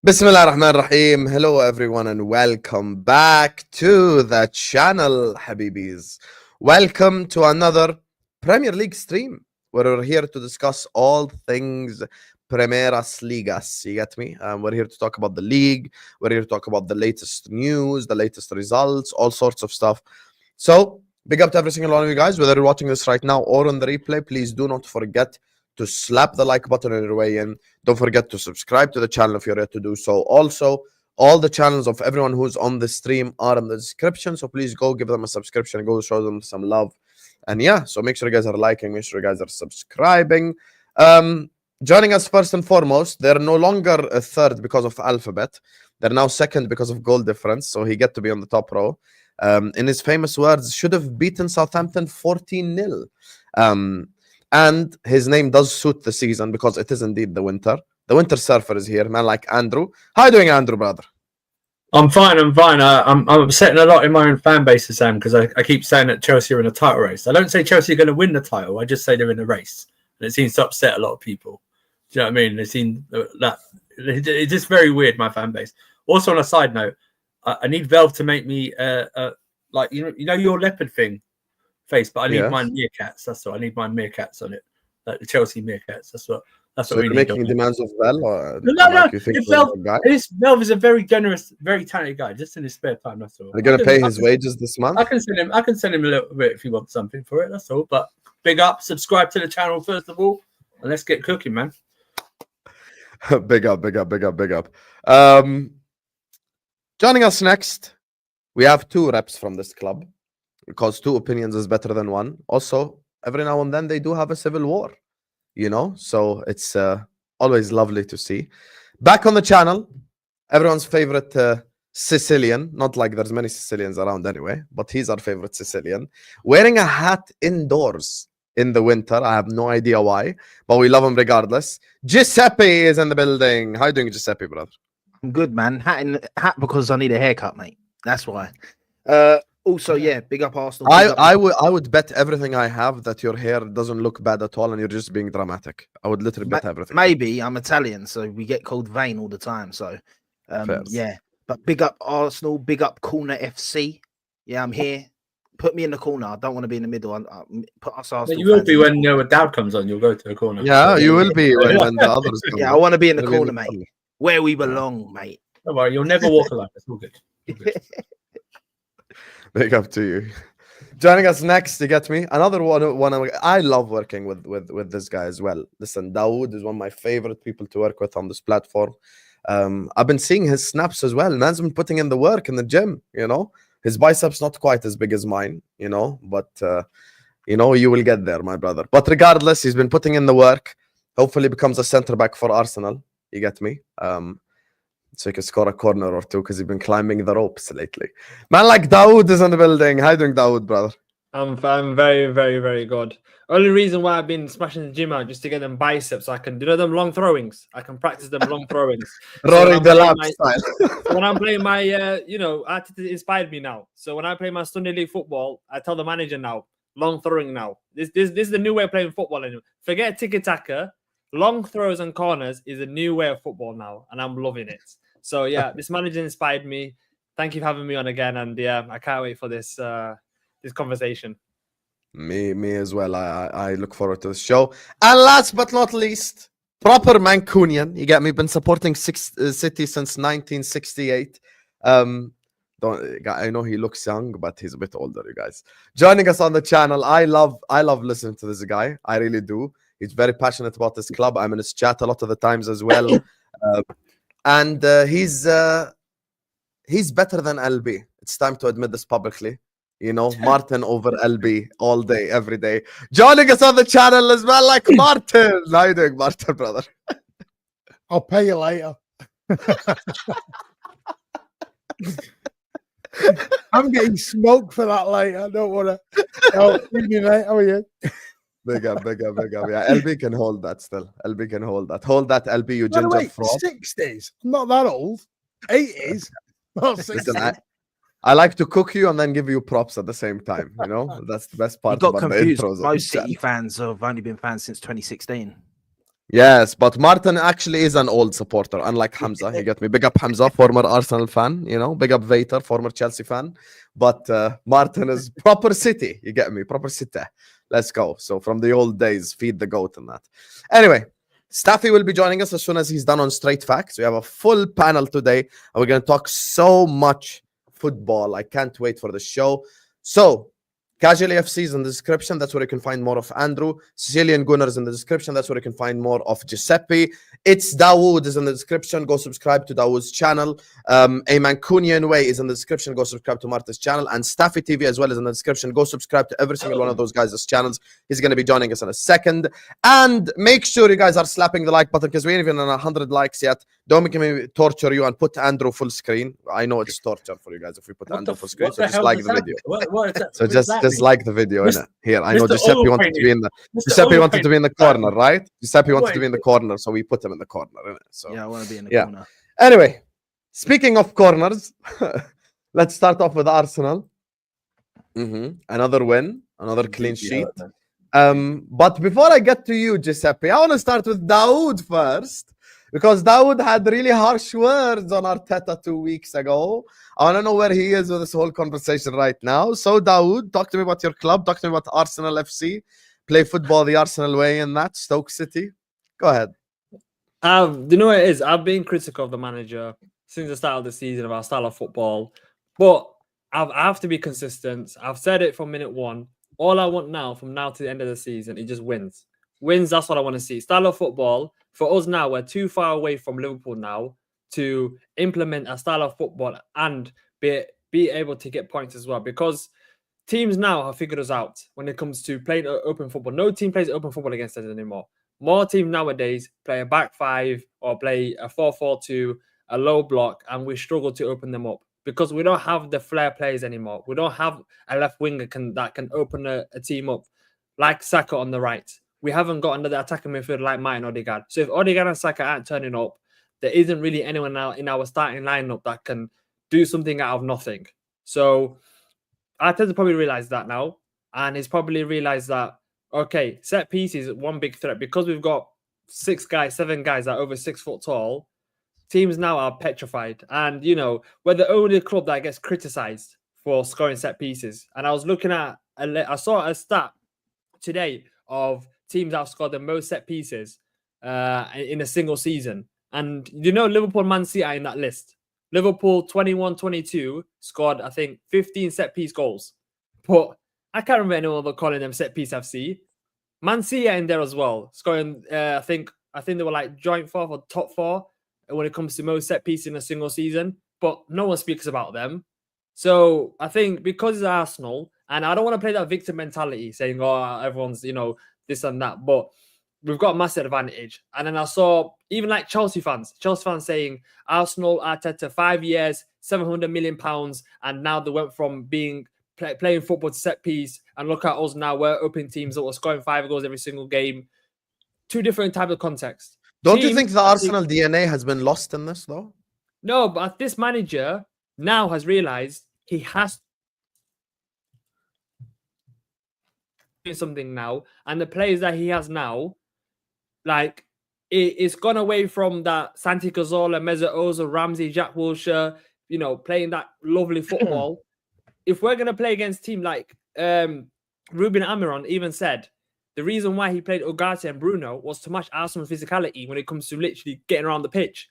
Bismillah ar-Rahman ar-Rahim. Hello everyone and welcome back to the channel, Habibis. Welcome to another Premier League stream where we're here to discuss all things Primeras Ligas. You get me? We're here to talk about the league. We're here to talk about the latest news, the latest results, all sorts of stuff. So, big up to every single one of you guys, whether you're watching this right now or on the replay. Please do not forget to slap the like button on your way in. Don't forget to subscribe to the channel if you're yet to do so. Also, all the channels of everyone who's on the stream are in the description, so please go give them a subscription, go show them some love. And yeah, so make sure you guys are liking, make sure you guys are subscribing. Joining us first and foremost, they're no longer a third because of alphabet. They're now second because of goal difference, so he get to be on the top row. In his famous words, should have beaten Southampton 14-0. And his name does suit the season because it is indeed the winter. The winter surfer is here, man, like Andrew. How you doing, Andrew, brother? I'm fine. I'm upsetting a lot in my own fan base, Sam, because I keep saying that Chelsea are in a title race. I don't say Chelsea are going to win the title. I just say they're in a race. And it seems to upset a lot of people. Do you know what I mean? They seem that it's just very weird, my fan base. Also, on a side note, I need Velv to make me like you know your leopard thing face, but I need mine meerkats. That's all. I need mine meerkats on it, like the Chelsea meerkats. That's what we need. Making demands of Vel? No. Velv is a very generous, very talented guy. Just in his spare time. That's all. Are you gonna pay his wages this month? I can send him a little bit if he wants something for it. That's all. But big up, subscribe to the channel first of all, and let's get cooking, man. Big up. Joining us next, we have two reps from this club. Because two opinions is better than one. Also, every now and then they do have a civil war, you know, so it's always lovely to see. Back on the channel, everyone's favorite Sicilian, not like there's many Sicilians around anyway, but he's our favorite Sicilian, wearing a hat indoors in the winter. I have no idea why, but we love him regardless. Giuseppe is in the building. How you doing, Giuseppe, brother? I'm good, man. Hat because I need a haircut, mate. That's why. Also, yeah, big up Arsenal. I would bet everything I have that your hair doesn't look bad at all and you're just being dramatic. I would literally bet everything. Maybe I'm Italian, so we get called vain all the time. So, yeah. But big up Arsenal, big up Corner FC. Yeah, I'm here. Put me in the corner. I don't want to be in the middle. Put us Arsenal. You will be when Daud comes on. You'll go to the corner. Yeah, you will be when the others come. Yeah, I want to be in the corner, mate. Where we belong, mate. Don't worry, you'll never walk alone. It's all good. Big up to you. Joining us next, you get me? Another one. I love working with this guy as well. Listen, Daud is one of my favorite people to work with on this platform. I've been seeing his snaps as well. Man's been putting in the work in the gym, you know. His biceps not quite as big as mine, you know, but you know, you will get there, my brother. But regardless, he's been putting in the work. Hopefully becomes a center back for Arsenal. You get me? So he can score a corner or two because he's been climbing the ropes lately. Man like Daud is in the building. How you doing, Daud, brother? I'm very, very, very good. Only reason why I've been smashing the gym out just to get them biceps. I can do them long throwings. I can practice them long throwings. Roaring the lap style. When I'm playing my, Arteta inspired me now. So when I play my Sunday League football, I tell the manager now, long throwing now. This is the new way of playing football. Anyway. Forget tiki-taka. Long throws and corners is a new way of football now, and I'm loving it. So yeah, this manager inspired me. Thank you for having me on again, and yeah, I can't wait for this this conversation. Me as well. I look forward to the show. And last but not least, proper Mancunian. You get me? Been supporting City since 1968. I know he looks young, but he's a bit older, you guys. Joining us on the channel, I love listening to this guy. I really do. He's very passionate about this club. I'm in his chat a lot of the times as well. And he's better than LB. It's time to admit this publicly. You know, Martin over LB all day, every day. Joining us on the channel as well, like Martin. How you doing, Martin, brother? I'll pay you later. I'm getting smoked for that later. Don't worry. Oh, mate. How are you? Big up. Yeah, LB can hold that still. LB can hold that. Hold that, LB, you ginger frog. 60s. I'm not that old. 80s. Not 60s. Listen, I like to cook you and then give you props at the same time. You know, that's the best part. You got confused. Most City fans have only been fans since 2016. Yes, but Martin actually is an old supporter, unlike Hamza. You get me? Big up Hamza, former Arsenal fan, you know, big up Vater, former Chelsea fan. But Martin is proper City. You get me? Proper City. Let's go. So from the old days, feed the goat and that. Anyway, Staffy will be joining us as soon as he's done on Straight Facts. We have a full panel today, and we're going to talk so much football. I can't wait for the show. So, Casually FC is in the description. That's where you can find more of Andrew. Sicilian Gunners in the description. That's where you can find more of Giuseppe. It's Daud is in the description. Go subscribe to Dawood's channel. A Mancunian Way is in the description. Go subscribe to Marta's channel. And Staffy TV as well is in the description. Go subscribe to every single one of those guys' channels. He's going to be joining us in a second. And make sure you guys are slapping the like button because we ain't even on 100 likes yet. Don't make me torture you and put Andrew full screen. I know it's torture for you guys if we put Andrew full screen. So just like the video. So just like the video, innit? Here, I know Giuseppe wanted to be in the Giuseppe wanted to be in the corner, right? Giuseppe wanted to be in the corner, so we put him in the corner, innit? So yeah, I want to be in the corner. Anyway, speaking of corners, let's start off with Arsenal. Another win, another clean sheet. But before I get to you, Giuseppe, I want to start with Daud first. Because Daud had really harsh words on Arteta 2 weeks ago. I want to know where he is with this whole conversation right now. So, Daud, talk to me about your club. Talk to me about Arsenal FC. Play football the Arsenal way in that. Stoke City. Go ahead. You know what it is? I've been critical of the manager since the start of the season about style of football. But I have to be consistent. I've said it from minute one. All I want now, from now to the end of the season, is just wins. Wins, that's what I want to see. Style of football. For us now, we're too far away from Liverpool now to implement a style of football and be able to get points as well. Because teams now have figured us out when it comes to playing open football. No team plays open football against us anymore. More teams nowadays play a back five or play a 4-4-2, a low block, and we struggle to open them up because we don't have the flair players anymore. We don't have a left winger that can open a team up like Saka on the right. We haven't got another attacking midfielder like Martin Odegaard. So if Odegaard and Saka aren't turning up, there isn't really anyone now in our starting lineup that can do something out of nothing. So Arteta probably realised that now. And he's probably realised that, okay, set pieces is one big threat. Because we've got 7 guys that are over 6 foot tall, teams now are petrified. And, you know, we're the only club that gets criticised for scoring set pieces. And I was looking at, I saw a stat today of teams that have scored the most set pieces in a single season. And you know, Liverpool and Man City are in that list. Liverpool 21-22 scored, I think, 15 set piece goals. But I can't remember anyone that calling them set piece FC. Man City are in there as well, scoring, I think they were like joint 4th or top 4 when it comes to most set pieces in a single season. But no one speaks about them. So I think because it's Arsenal, and I don't want to play that victim mentality saying, oh, everyone's, you know, this and that, but we've got a massive advantage. And then I saw even like Chelsea fans saying Arsenal, Arteta, 5 years, £700 million, and now they went from being playing football to set piece, and look at us now, we're opening teams that were scoring 5 goals every single game. 2 different types of context. Don't you think the Arsenal DNA has been lost in this though? No, but this manager now has realised he has something now, and the players that he has now, like it's gone away from that Santi Cazorla, Mesut Ozil, Ramsey, Jack Wilshere, you know, playing that lovely football. If we're gonna play against team like Ruben Amorim even said the reason why he played Ugarte and Bruno was to match Arsenal's physicality when it comes to literally getting around the pitch.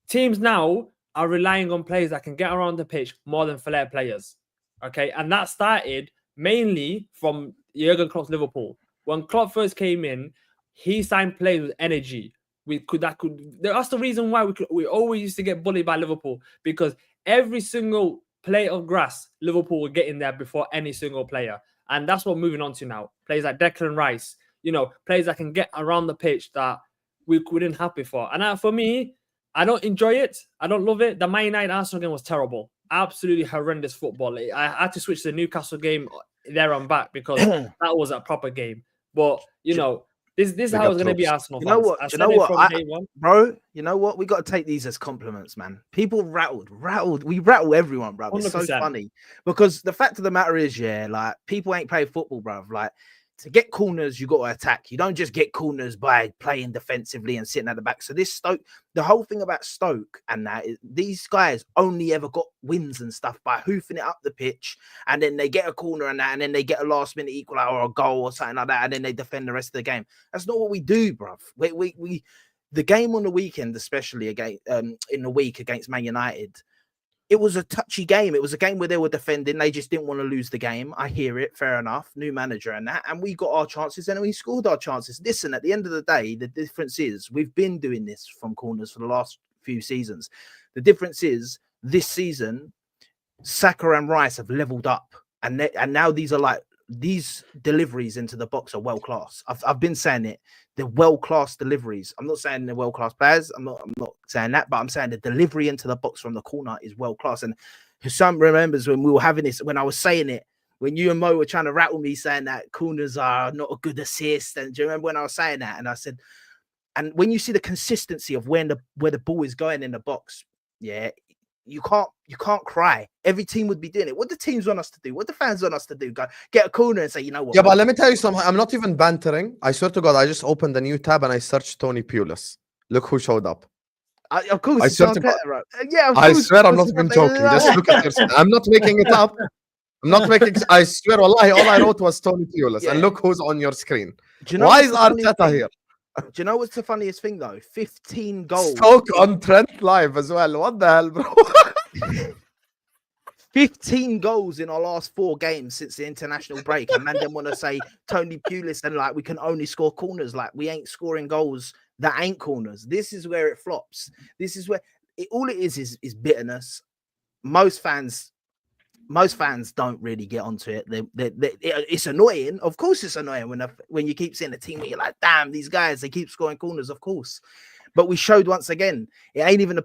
Teams now are relying on players that can get around the pitch more than flair players. Okay, and that started mainly from Jurgen Klopp's Liverpool. When Klopp first came in, he signed players with energy. That's the reason why we always used to get bullied by Liverpool, because every single play of grass, Liverpool were getting there before any single player. And that's what we're moving on to now. Players like Declan Rice, you know, players that can get around the pitch that we didn't have before. And for me, I don't enjoy it. I don't love it. The Man United Arsenal game was terrible. Absolutely horrendous football. I had to switch to the Newcastle game there and back because that was a proper game. But, you know, this is how it's going to be Arsenal fans. You know what? Bro, you know what? We got to take these as compliments, man. People rattled. We rattle everyone, bro. It's 100%. So funny because the fact of the matter is, yeah, like people ain't played football, bro. Like to get corners, you got to attack. You don't just get corners by playing defensively and sitting at the back. So this Stoke, the whole thing about Stoke and that is these guys only ever got wins and stuff by hoofing it up the pitch, and then they get a corner and that, and then they get a last minute equaliser or a goal or something like that, and then they defend the rest of the game. That's not what we do, bruv. We the game on the weekend, especially against in the week against Man United. It was a touchy game. It was a game where they were defending. They just didn't want to lose the game. I hear it. Fair enough. New manager and that. And we got our chances and we scored our chances. Listen, at the end of the day, the difference is we've been doing this from corners for the last few seasons. The difference is this season, Saka and Rice have leveled up. And now these are like, these deliveries into the box are world class. I've been saying it. They're world class deliveries. I'm not saying they're world class players. I'm not saying that, but I'm saying the delivery into the box from the corner is world class. And Hussam remembers when we were having this, when I was saying it, when you and Mo were trying to rattle me saying that corners are not a good assist. And do you remember when I was saying that? And I said, and when you see the consistency of where the ball is going in the box, yeah, you can't cry. Every team would be doing it. What the teams want us to do? What the fans want us to do? Go get a corner and say, you know what? Yeah, but let me tell you something. I'm not even bantering. I swear to God, I just opened a new tab and I searched Tony Pulis. Look who showed up. Of course, I swear to God. right? Yeah, of I course, swear I'm not even joking. Just look at yourself. I'm not making it up. I'm not making. I swear, wallahi, all I wrote was Tony Pulis, and look who's on your screen. Do you know why is Arteta here? Do you know what's the funniest thing though? 15 goals. Stoke on Trent live as well. What the hell, bro? 15 goals in our last 4 games since the international break, and man then want to say Tony Pulis and like we can only score corners. Like we ain't scoring goals that ain't corners. This is where it flops. This is where all it is bitterness. Most fans don't really get onto it. It's annoying. Of course, it's annoying when you keep seeing a team and you're like, damn, these guys, they keep scoring corners. Of course. But we showed once again, it ain't even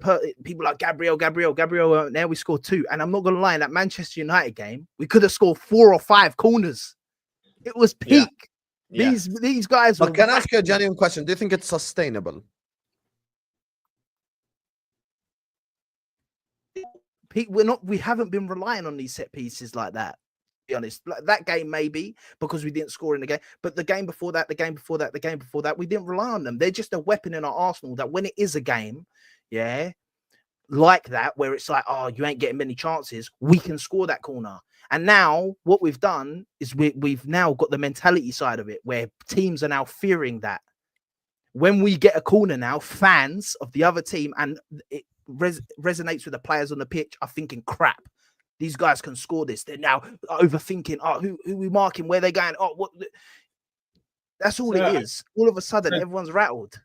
people like Gabriel weren't there. We scored 2. And I'm not going to lie, in that Manchester United game, we could have scored 4 or 5 corners. It was peak. Yeah. These guys But can I ask you a genuine question? Do you think it's sustainable? We haven't been relying on these set pieces like that. To be honest, like that game maybe because we didn't score in the game, but the game before that, we didn't rely on them. They're just a weapon in our arsenal that when it is a game, yeah, like that, where it's like, oh, you ain't getting many chances, we can score that corner. And now what we've done is we've now got the mentality side of it where teams are now fearing that when we get a corner now, fans of the other team, and it resonates with the players on the pitch, are thinking, crap, these guys can score this. They're now overthinking, oh, who we marking, where they going, oh, what? That's all it is. All of a sudden, everyone's rattled.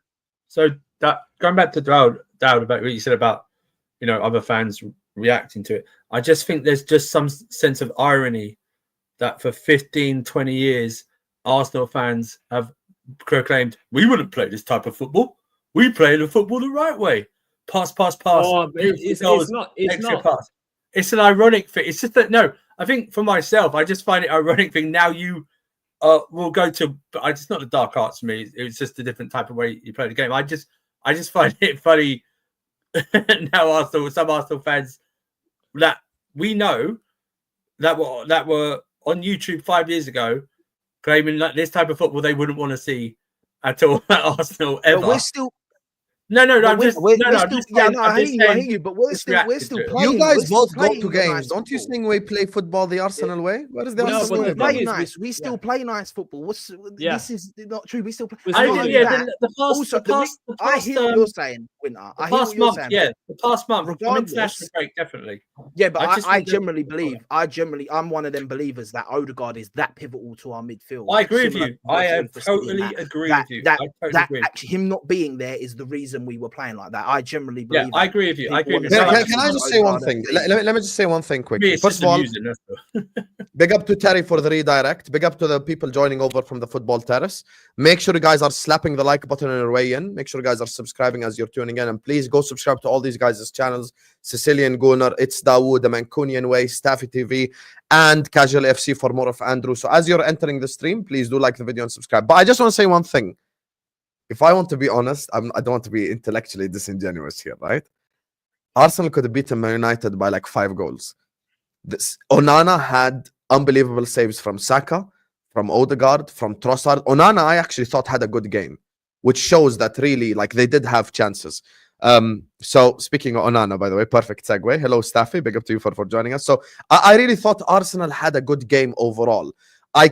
So that going back to Daud about what you said about, you know, other fans reacting to it, I just think there's just some sense of irony that for 15, 20 years, Arsenal fans have proclaimed, we wouldn't play this type of football. We play the football the right way. Pass. Oh, it's not. Pass. It's an ironic thing. It's just that, no, I think for myself, I just find it ironic thing. Now you will go to, it's not the dark arts for me. It's just a different type of way you play the game. I just find it funny now some Arsenal fans that we know that were on YouTube 5 years ago claiming that this type of football they wouldn't want to see at all at Arsenal ever. But we're still. No, I hear you, but we're still playing. You guys both go to games. Don't you think we play football the Arsenal way? What is the Arsenal way? Play nice. We still play nice football. This is not true. We still play. I hear what you're saying, Winter. The past month, international break, definitely. Yeah, but I generally believe, I'm one of them believers that Odegaard is that pivotal to our midfield. I agree with you. I totally agree with you. Actually, him not being there is the reason we were playing like that. I generally believe. Yeah, I agree with you. Can I just say one thing? Let me just say one thing quickly. First of all, big up to Terry for the redirect. Big up to the people joining over from the football terrace. Make sure you guys are slapping the like button on your way in. Make sure you guys are subscribing as you're tuning in, and please go subscribe to all these guys' channels: Sicilian Gunner, It's Daud, The Mancunian Way, Staffy TV, and Casual FC for more of Andrew. So as you're entering the stream, please do like the video and subscribe. But I just want to say one thing. If I want to be honest, I don't want to be intellectually disingenuous here, right? Arsenal could have beaten Man United by like 5 goals. Onana had unbelievable saves from Saka, from Odegaard, from Trossard. Onana, I actually thought had a good game, which shows that really, like, they did have chances. So speaking of Onana, by the way, perfect segue. Hello, Staffy. Big up to you for joining us. So I really thought Arsenal had a good game overall. I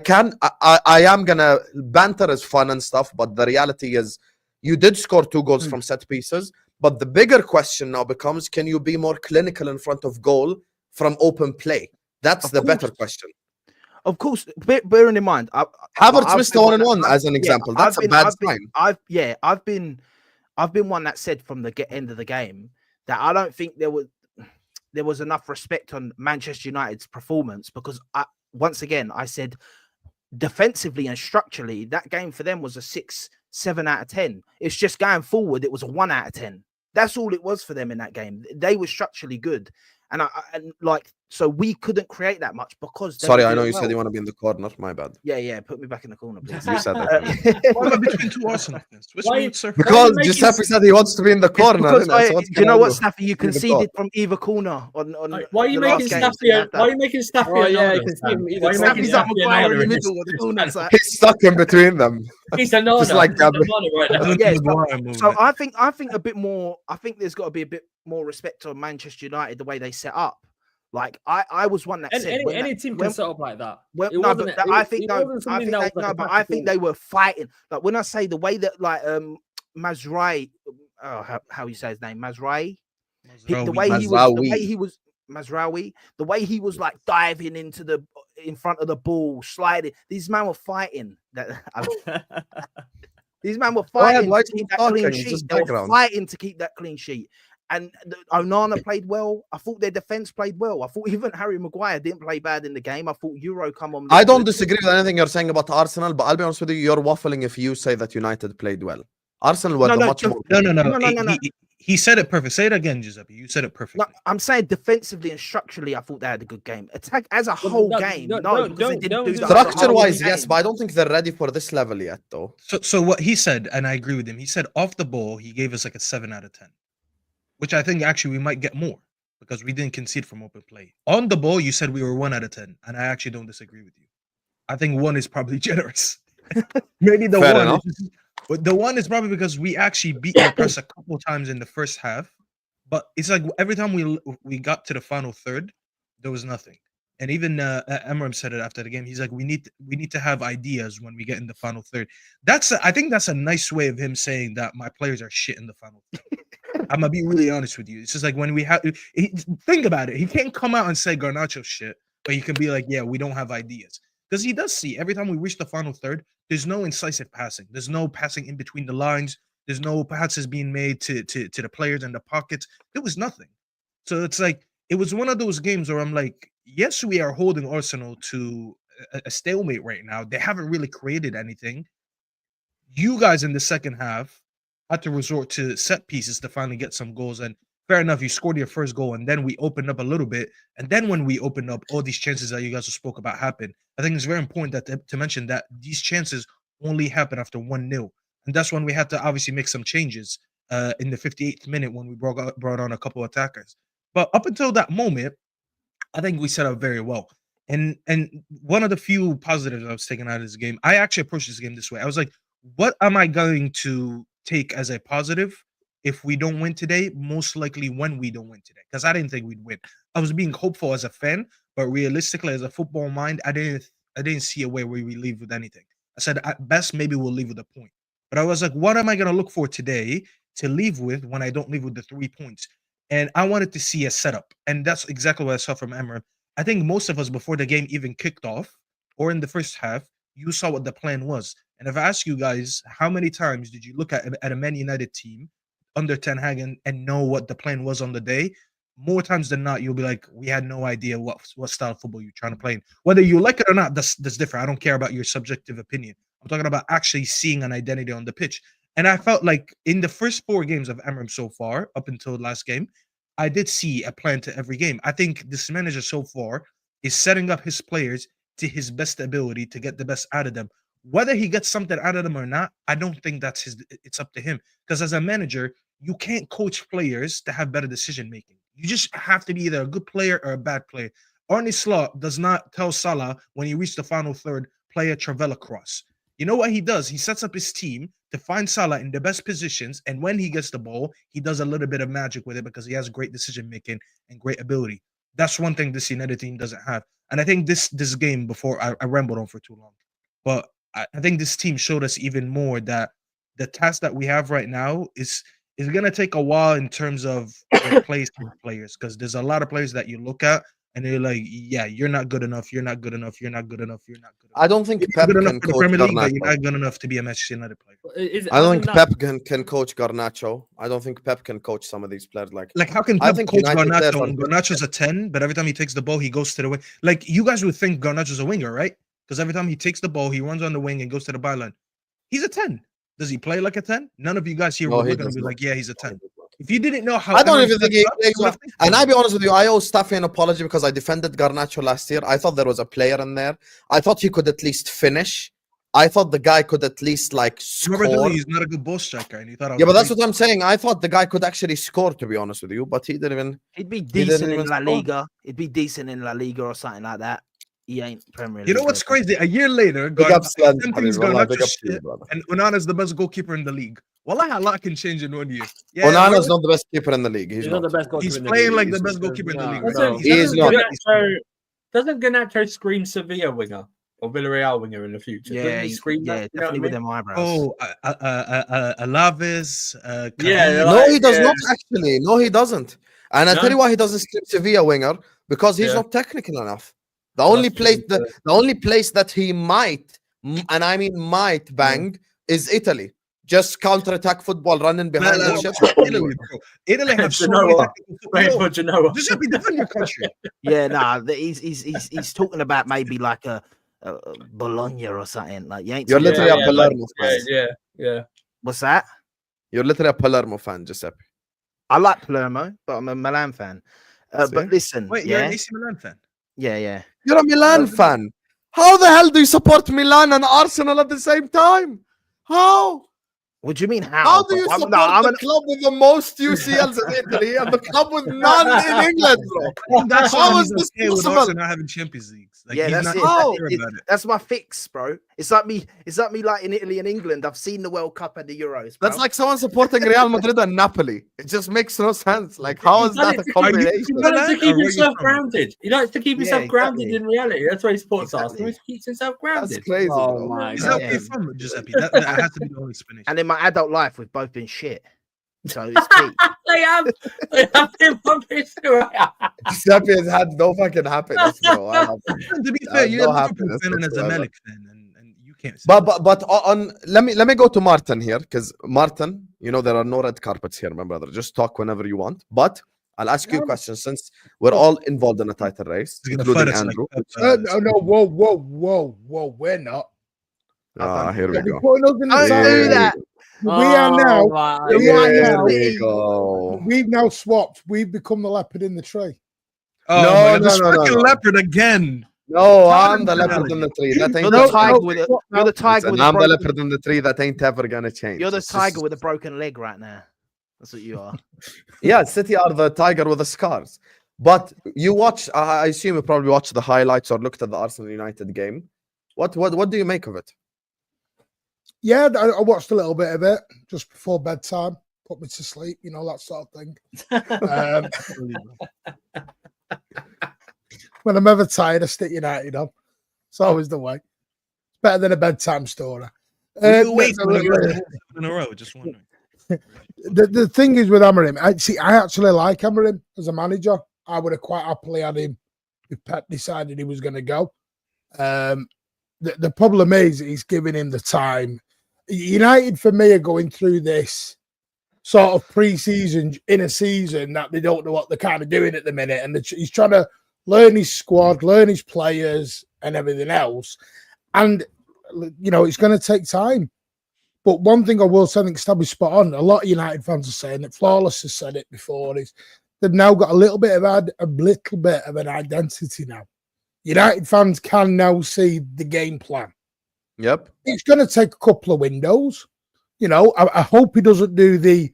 am gonna banter is fun and stuff, but the reality is you did score 2 goals from set pieces. But the bigger question now becomes, can you be more clinical in front of goal from open play? That's the better question. Of course, bearing in mind, Havertz missed the 1-on-1 as an example. That's a bad sign. I've been one that said from the end of the game that I don't think there was enough respect on Manchester United's performance, because once again I said defensively and structurally that game for them was a 6-7 out of 10. It's just going forward, it was a 1 out of 10. That's all it was for them in that game. They were structurally good. And so we couldn't create that much because. Sorry, I know you said you want to be in the corner. My bad. Yeah. Put me back in the corner, please. You said that. Why am I between 2 Arsenal fans? Because Giuseppe said he wants to be in the corner. You know what, Staffy? You conceded from either corner. Why are you making Staffy? Why are you making Staffy? Oh yeah, you can see him. Staffy's up McGuire in the middle of the corner. He's stuck in between them. He's a Just like Gabby. right now. Yeah, so I think a bit more. I think there's got to be a bit more respect on Manchester United, the way they set up. Like I was one that said any team can set up like that. I think they were fighting. Like when I say the way that Mazraoui, how you say his name, Mazraoui, the way he was like diving in front of the ball, sliding. These men were fighting. These men were fighting to keep that clean sheet. They were fighting to keep that clean sheet. And Onana played well. I thought their defense played well. I thought even Harry Maguire didn't play bad in the game. I thought Euro come on. I don't disagree with anything you're saying about Arsenal, but I'll be honest with you, you're waffling if you say that United played well. Arsenal were much more. No. He said it perfect. Say it again, Giuseppe. You said it perfectly. No, I'm saying defensively and structurally, I thought they had a good game. Attack as a whole game, Structure-wise, yes, but I don't think they're ready for this level yet, though. So what he said, and I agree with him, he said off the ball, he gave us like a 7 out of 10. Which I think actually we might get more because we didn't concede from open play. On the ball, you said we were 1 out of 10, and I actually don't disagree with you. I think 1 is probably generous. Maybe the Fair 1, enough. But the 1 is probably because we actually beat the press a couple times in the first half. But it's like every time we got to the final third, there was nothing. And even Amorim said it after the game. He's like, we need to have ideas when we get in the final third. I think that's a nice way of him saying that my players are shit in the final third. I'm gonna be really honest with you. It's just like when we have think about it. He can't come out and say Garnacho shit, but he can be like, yeah, we don't have ideas. Because he does see every time we reach the final third, there's no incisive passing. There's no passing in between the lines. There's no passes being made to the players in the pockets. There was nothing. So it's like it was one of those games where I'm like, yes, we are holding Arsenal to a stalemate right now. They haven't really created anything. You guys in the second half had to resort to set pieces to finally get some goals. And fair enough, you scored your first goal, and then we opened up a little bit. And then when we opened up, all these chances that you guys spoke about happened. I think it's very important to mention that these chances only happen after 1-0. And that's when we had to obviously make some changes in the 58th minute when we brought on a couple of attackers. But up until that moment, I think we set up very well. And one of the few positives I was taking out of this game, I actually approached this game this way. I was like, what am I going to take as a positive if we don't win today? Most likely when we don't win today, because I didn't think we'd win. I was being hopeful as a fan, but realistically as a football mind, I didn't see a way where we leave with anything. I said at best maybe we'll leave with a point, but I was like, what am I going to look for today to leave with when I don't leave with the 3 points? And I wanted to see a setup, and that's exactly what I saw from Amorim. I think most of us before the game even kicked off or in the first half, you saw what the plan was. And if I ask you guys, how many times did you look at a Man United team under Ten Hag and know what the plan was on the day? More times than not, you'll be like, we had no idea what style of football you're trying to play in. Whether you like it or not, that's different. I don't care about your subjective opinion. I'm talking about actually seeing an identity on the pitch. And I felt like in the first 4 games of Amorim so far, up until last game, I did see a plan to every game. I think this manager so far is setting up his players to his best ability to get the best out of them. Whether he gets something out of them or not, I don't think it's up to him. Because as a manager, you can't coach players to have better decision making. You just have to be either a good player or a bad player. Arne Slot does not tell Salah when he reached the final third, play a Travella cross. You know what he does? He sets up his team to find Salah in the best positions, and when he gets the ball, he does a little bit of magic with it because he has great decision making and great ability. That's one thing this United team doesn't have. And I think this game, before I rambled on for too long, but I think this team showed us even more that the task that we have right now is going to take a while in terms of replacing players, because there's a lot of players that you look at and they're like, yeah, you're not good enough, you're not good enough, you're not good enough, you're not good enough. I don't think You're Pep good enough can for the coach Premier League, but you're Garnacho. not good enough to be a Manchester United player. I don't think Pep can coach Garnacho. I don't think Pep can coach some of these players. Like how can I Pep think coach United players Garnacho are when good. Garnacho's a 10, but every time he takes the ball, he goes to the wing? Like, you guys would think Garnacho's a winger, right? Because every time he takes the ball, he runs on the wing and goes to the byline. He's a 10. Does he play like a 10? None of you guys here No, would he look and does be not. like, yeah, he's a 10. If you didn't know how, I don't Emery even think sets he up, plays you well. would think And so. I'll be honest with you, I owe Staffy an apology because I defended Garnacho last year. I thought there was a player in there. I thought he could at least finish. I thought the guy could at least like Remember, score. he's not a good ball striker, and he thought I was Yeah, but that's great. what I'm saying. I thought the guy could actually score, to be honest with you, but he didn't even. He'd be didn't decent even in La score. Liga. He'd be decent in La Liga or something like that. He ain't Premier League. You know what's crazy? A year later, Big up Sven, everything's Habib, wallah, Garnacho big up to you, shit, brother. and Onana's the best goalkeeper in the league. Wallahi, a lot can change in 1 year. Yeah, Onana's not the best keeper in the league. He's He's not not. the best goalkeeper he's in the playing league. like the He's- best goalkeeper in the league. No, He is not. Doesn't Garnacho scream Sevilla winger or Villarreal winger in the future? Yeah, Doesn't he scream yeah, that? You know what I definitely with mean? them eyebrows. Oh, Alaves. Yeah, No, like, he does yeah. not actually. No, he doesn't. And I'll No? tell you why he doesn't skip Sevilla winger, because he's Yeah. not technical enough. The only That's place true, the only place that he might, and I mean might bang, is Italy. Just counter-attack football, running behind the ship. Italy, bro. Italy have so Genoa. many technical Playing football. for Genoa. Giuseppe, defend your country. Yeah, nah, he's talking about maybe like a Bologna or something. Like you ain't. You're talking literally about- a Palermo fan. Yeah. What's that? You're literally a Palermo fan, Giuseppe. I like Palermo, but I'm a Milan fan. See? But listen, Wait, you're yeah, an AC Milan fan? yeah. You're a Milan fan. How the hell do you support Milan and Arsenal at the same time? How? What do you mean? How? How do you I'm- support no, I'm the an- club with the most UCLs in Italy and the club with none in England, bro? That's How why is he's this okay with possible? Arsenal not having Champions Leagues. Like, Yeah, he's that's not it. How? sure about it. That's my fix, bro. It's like me. It's like me, like in Italy and England. I've seen the World Cup and the Euros. Bro. That's like someone supporting Real Madrid and Napoli. It just makes no sense. Like, how is that a combination? He likes to Or keep where you himself from? grounded. He likes to keep Yeah, himself grounded exactly. in reality. That's why he supports Exactly. Arsenal. He keeps himself That's grounded. crazy, Oh bro. my He's god. okay from Giuseppe. That has to be the only explanation. and in my adult life, we've both been shit. So it's key. They have him on this. Giuseppe has had no fucking happiness, bro. I have- To be fair, you're no a Liverpool happiness fan and a whatsoever. Zamalek fan, and you can't. Say But on let me go to Martin here, because Martin, you know there are no red carpets here, my brother. Just talk whenever you want. But I'll ask you a question since we're all involved in a title race, He's gonna fight including us Andrew. No, whoa, we're not. Here we They're go. putting us in the Don't side. do that. We are now. my we Here are now. we go. We've now swapped. We've become the leopard in the tree. Oh No, my God, this no, no, fucking no. leopard again. No, Not I'm the an leopard in the tree. That ain't You're the never tiger gonna with change. a. You're the tiger Listen, with a I'm the broken. leopard in the tree. That ain't ever gonna change. You're the It's just- tiger with a broken leg right now. That's what you are. Yeah, City are the tiger with the scars. But you watch. I assume you probably watched the highlights or looked at the Arsenal United game. What do you make of it? Yeah, I watched a little bit of it just before bedtime. Put me to sleep, you know, that sort of thing. When I'm ever tired, I stick United on. It's always the way. It's better than a bedtime story. Were you awake no, when no, you were no. in a row? Just wondering. The thing is with Amorim, I actually like Amorim as a manager. I would have quite happily had him if Pep decided he was going to go. The problem is he's giving him the time. United, for me, are going through this sort of pre-season in a season that they don't know what they're kind of doing at the minute. And he's trying to learn his squad, learn his players and everything else. And, you know, it's going to take time. But one thing I will say, I think Stabby's spot on. A lot of United fans are saying it. Flawless has said it before. Is they've now got a little bit of an identity now. United fans can now see the game plan. Yep. It's going to take a couple of windows. You know, I hope he doesn't do the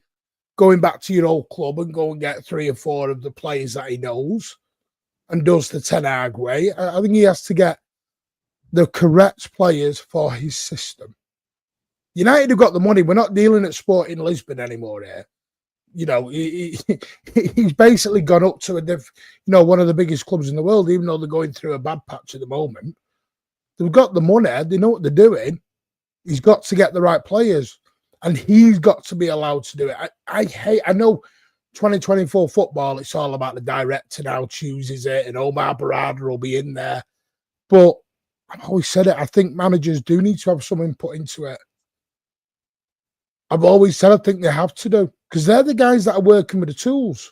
going back to your old club and go and get 3 or 4 of the players that he knows and does the Ten Hag way. I think he has to get the correct players for his system. United have got the money. We're not dealing at Sporting Lisbon anymore here. You know, he's basically gone up to one of the biggest clubs in the world, even though they're going through a bad patch at the moment. They've got the money. They know what they're doing. He's got to get the right players, and he's got to be allowed to do it. I know 2024 football, it's all about the director now chooses it, and Omar Barada will be in there. But I've always said it, I think managers do need to have some input into it. I've always said I think they have to do, because they're the guys that are working with the tools.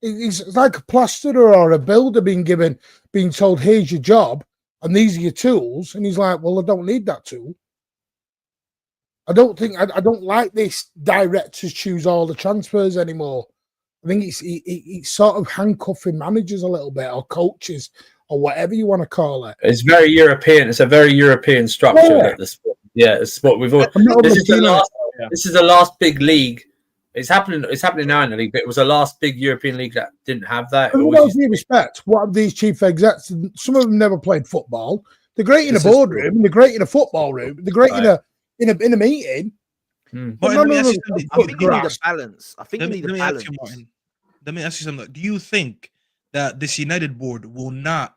It's like a plasterer or a builder being told, here's your job, and these are your tools. And he's like, well, I don't need that tool. I don't like this directors choose all the transfers anymore. I think it's sort of handcuffing managers a little bit, or coaches, or whatever you want to call it. It's very European. It's a very European structure. Yeah. It's what we've all. This is the last big league. It's happening now in the league, but it was the last big European league that didn't have that. With all due respect, what have these chief execs? Some of them never played football. They're great in a boardroom. They're great in a football room. They're great in a meeting. But I think you need a balance. I think you need a balance. Let me ask you something. Do you think that this United board will not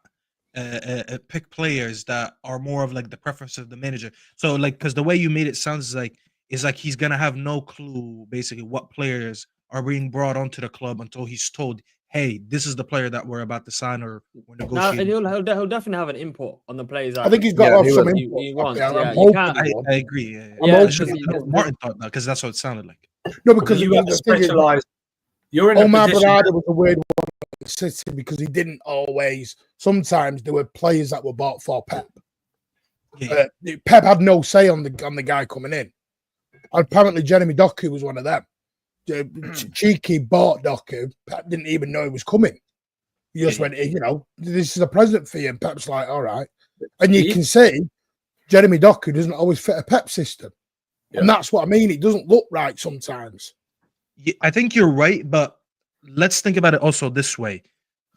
pick players that are more of like the preference of the manager? So like, because the way you made it sounds like he's gonna have no clue basically what players are being brought onto the club until he's told, hey, this is the player that we're about to sign or we're negotiating. No, and he'll definitely have an input on the players. I think he's got to have some input. He wants, I agree. Martin thought that because that's what it sounded like. No, because you have to specialize. You're in Omar a position. Barada was a weird one at City because he didn't always. Sometimes there were players that were bought for Pep. Yeah. Pep had no say on the guy coming in. Apparently, Jeremy Doku was one of them. Cheeky bought Doku. Pep didn't even know he was coming. He just went, this is a present for you. And Pep's like, all right. And you can see Jeremy Doku doesn't always fit a Pep system. Yeah. And that's what I mean. It doesn't look right sometimes. Yeah, I think you're right, but let's think about it also this way.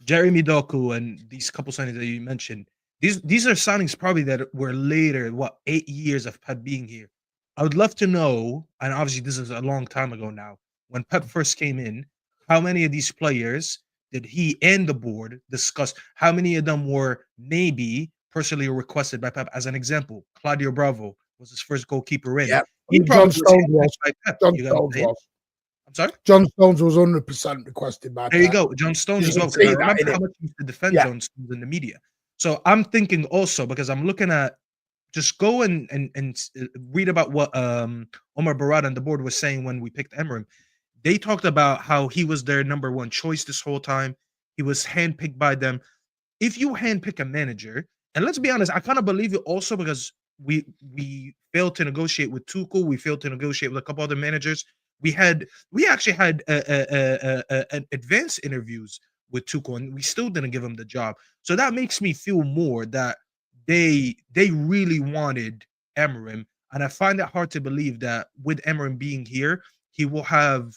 Jeremy Doku and these couple signings that you mentioned, these are signings probably that were later, 8 years of Pep being here. I would love to know, and obviously this is a long time ago now, when Pep first came in, how many of these players did he and the board discuss? How many of them were maybe personally requested by Pep? As an example, Claudio Bravo was his first goalkeeper in. Yeah, John Stones was. I'm sorry? John Stones was 100% requested by Pep. There you go. John Stones as well. I remember how much he used to defend John Stones in the media. So I'm thinking also, because I'm looking at, just go and read about what Omar Barada and the board was saying when we picked Amorim. They talked about how he was their number one choice this whole time. He was handpicked by them. If you handpick a manager, and let's be honest, I kind of believe it also because we failed to negotiate with Tuchel. We failed to negotiate with a couple other managers. We actually had advanced interviews with Tuchel, and we still didn't give him the job. So that makes me feel more that they really wanted Amorim, and I find it hard to believe that with Amorim being here, he will have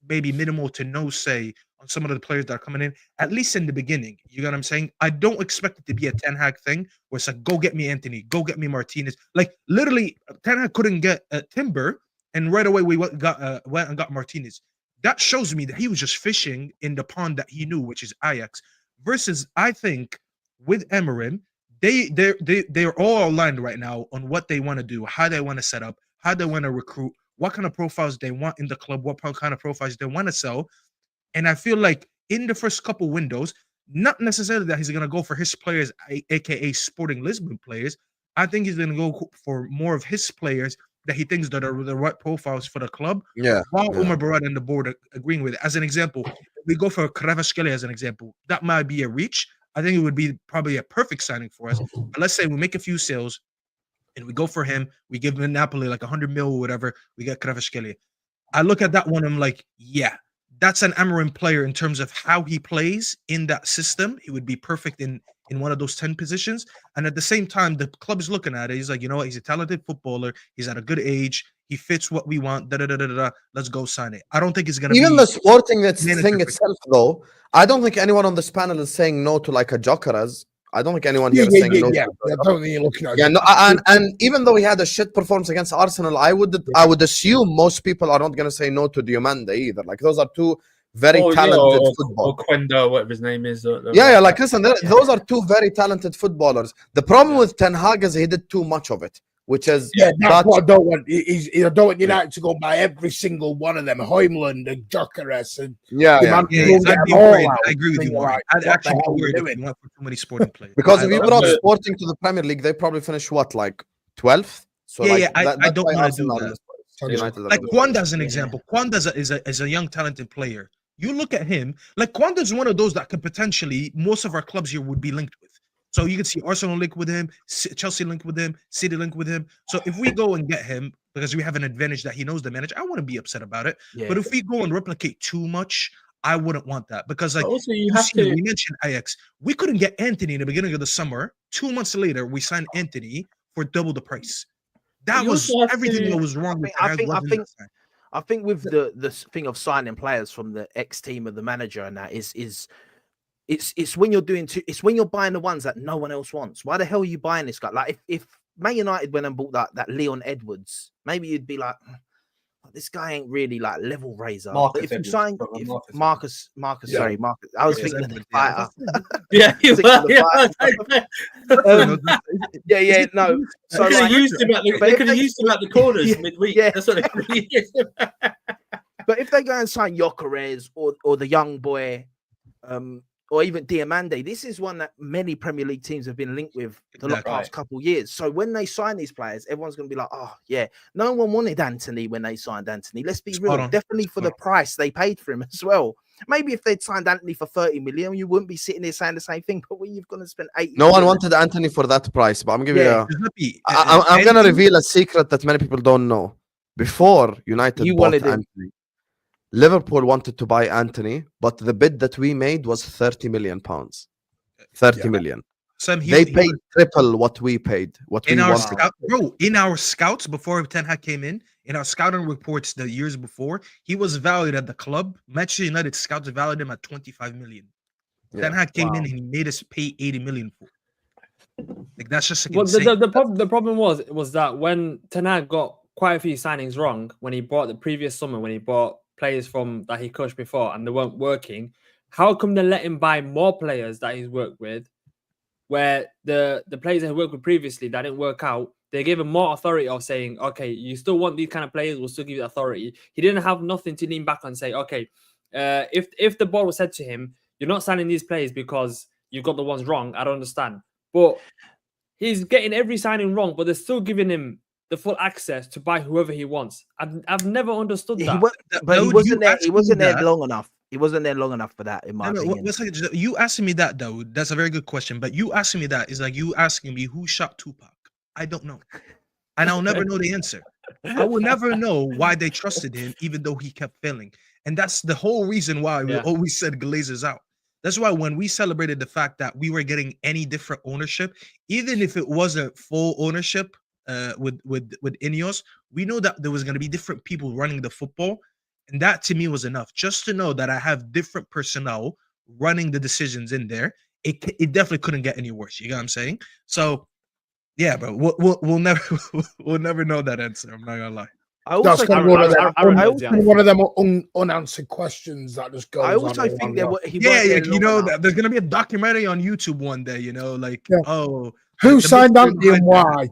maybe minimal to no say on some of the players that are coming in, at least in the beginning. You know what I'm saying? I don't expect it to be a Ten Hag thing where it's like, go get me Anthony, go get me Martinez. Like literally, Ten Hag couldn't get Timber, and right away we went and got Martinez. That shows me that he was just fishing in the pond that he knew, which is Ajax. Versus, I think with Amorim, they're all aligned right now on what they want to do, how they want to set up, how they want to recruit, what kind of profiles they want in the club, what kind of profiles they want to sell. And I feel like in the first couple windows, not necessarily that he's going to go for his players, aka Sporting Lisbon players. I think he's going to go for more of his players that he thinks that are the right profiles for the club. While Omar Barada and the board are agreeing with it. As an example, if we go for Kvaratskhelia as an example, that might be a reach. I think it would be probably a perfect signing for us. But let's say we make a few sales and we go for him. We give him Napoli like 100 mil or whatever. We get Kvaratskhelia. I look at that one. I'm like, yeah, that's an Amorim player in terms of how he plays in that system. He would be perfect in one of those 10 positions. And at the same time, the club is looking at it. He's like, you know what? He's a talented footballer. He's at a good age. He fits what we want. Let's go sign it. I don't think it's going to be... Even the Sporting thing itself, though, I don't think anyone on this panel is saying no to like a Gyökeres. I don't think anyone here is saying no. I don't think you're looking at it. Yeah, no, and even though he had a shit performance against Arsenal, I would assume most people are not going to say no to Diomande either. Like those are two very talented footballers. Or Quenda, whatever his name is. Like listen, those are two very talented footballers. The problem with Ten Hag is he did too much of it, which is that's what I don't want. I don't want United to go by every single one of them, Hoyland and Gyökeres and I agree with you. I'd actually be worried if you went for too many Sporting players. Because if you brought Sporting to the Premier League, they probably finish like 12th. So I don't want to do that. Like Kwanda as an example. Kwanda is a young talented player. You look at him, like Kwanda's one of those that could potentially most of our clubs here would be linked with. So you can see Arsenal link with him, Chelsea link with him, City link with him. So if we go and get him because we have an advantage that he knows the manager, I wouldn't be upset about it. Yeah. But if we go and replicate too much, I wouldn't want that because like also we mentioned Ajax, we couldn't get Anthony in the beginning of the summer. 2 months later, we signed Anthony for double the price. That was everything that was wrong. I think with the thing of signing players from the ex team of the manager and that is it's when you're it's when you're buying the ones that no one else wants. Why the hell are you buying this guy? Like if Man United went and bought that Leon Edwards, maybe you'd be like, this guy ain't really like level raiser. But if you sign Marcus, I was thinking of the fighter. No. So they could have used him at the corners midweek. Yeah. That's what they could have used him. But if they go and sign Gyökeres or the young boy, or even Diomande, this is one that many Premier League teams have been linked with the last couple of years. So when they sign these players, everyone's going to be like, oh, yeah. No one wanted Anthony when they signed Anthony. Let's be real. Definitely for the price they paid for him as well. Maybe if they'd signed Anthony for 30 million, you wouldn't be sitting there saying the same thing. But when you've got to spend 80 No one wanted Anthony for that price. But I'm giving I'm going to reveal a secret that many people don't know. Before United bought Anthony, Liverpool wanted to buy Anthony, but the bid that we made was 30 million pounds. 30 million. They paid triple what we paid. In our scouts before Ten Hag came in our scouting reports the years before, he was valued at the club. Manchester United scouts valued him at 25 million. Ten Hag came in and he made us pay 80 million for it. Like that's just like the problem was that when Ten Hag got quite a few signings wrong when he bought the previous summer, when he bought players from that he coached before and they weren't working, how come they let him buy more players that he's worked with, where the players that he worked with previously that didn't work out, they gave him more authority of saying, okay, you still want these kind of players, we'll still give you the authority. He didn't have nothing to lean back on and say, okay, if the board was said to him, you're not signing these players because you've got the ones wrong, I don't understand. But he's getting every signing wrong, but they're still giving him the full access to buy whoever he wants. I've never understood that. He wasn't there long enough. He wasn't there long enough for that, in my opinion. You asking me that though, that's a very good question. But you asking me that is like you asking me who shot Tupac. I don't know. And I'll never know the answer. I will never know why they trusted him, even though he kept failing. And that's the whole reason why we always said Glazer's out. That's why when we celebrated the fact that we were getting any different ownership, even if it wasn't full ownership, with Ineos, we know that there was going to be different people running the football, and that to me was enough. Just to know that I have different personnel running the decisions in there, it definitely couldn't get any worse. You know what I'm saying? So, yeah, bro, we'll never know that answer. I'm not gonna lie. That's one of them unanswered questions that just goes. I also think that there's gonna be a documentary on YouTube one day. Who signed Anthony and why?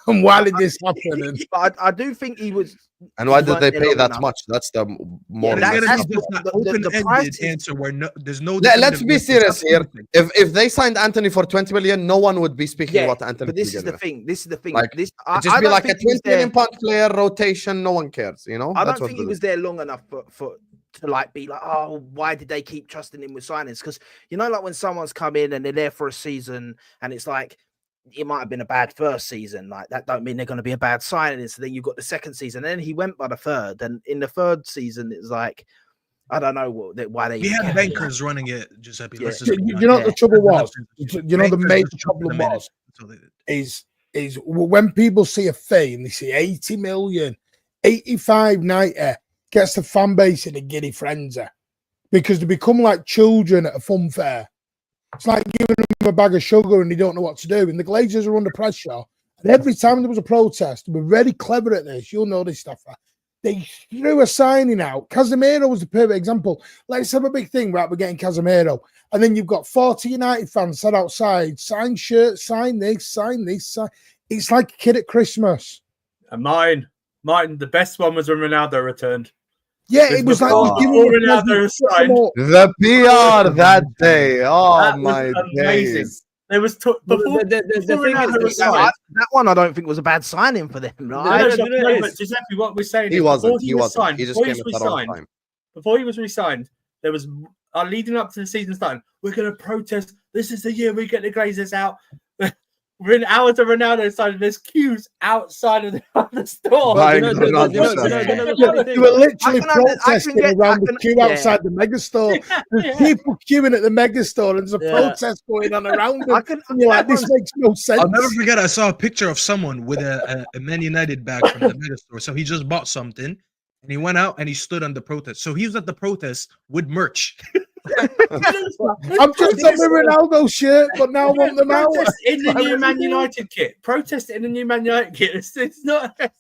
And why did this happen? But I do think he was. And why did they pay that much? That's the more. The price answer where there's no. Let's be serious here. If they signed Anthony for 20 million, no one would be speaking about Anthony. But this is the thing. Like, just be like a 20 million pound player rotation. No one cares. I don't think he was there long enough to be like, oh, why did they keep trusting him with signings? Because like when someone's come in and they're there for a season and it's like, it might have been a bad first season, like that don't mean they're going to be a bad signing. So then you've got the second season, and then he went by the third, and in the third season it's like, I don't know why they. We had bankers running it, Giuseppe. Yeah. The trouble was, the major problem was is when people see a fee and they see 80 million, 85, 90, gets the fan base in a giddy frenzy because they become like children at a fun fair. It's like giving them a bag of sugar and they don't know what to do. And the Glazers are under pressure. And every time there was a protest, we're very clever at this. You'll know this stuff. They threw a signing out. Casemiro was the perfect example. Let's have a big thing, right? We're getting Casemiro. And then you've got 40 United fans sat outside, sign shirts, sign this, sign this. Sign. It's like a kid at Christmas. And mine, the best one was when Ronaldo returned. Yeah, it was like the PR that day. Oh that my days! There was the thing is, that one I don't think was a bad signing for them. But Giuseppe, what we're saying he is wasn't. He wasn't. He just came at the wrong time. Before he was re-signed, there was leading up to the season starting. We're going to protest. This is the year we get the Glazers out. We're in hours of Ronaldo side. There's queues outside of the store. You were literally protesting around the queue outside the megastore. There's people queuing at the megastore, and there's a protest going on around them. And you're like, this makes no sense. I'll never forget. I saw a picture of someone with a Man United bag from the megastore. So he just bought something, and he went out and he stood on the protest. So he was at the protest with merch. I'm just on the Ronaldo shirt, but now I want them out. Protest in the new Man United kit. Protest in the new Man United kit. It's not. That's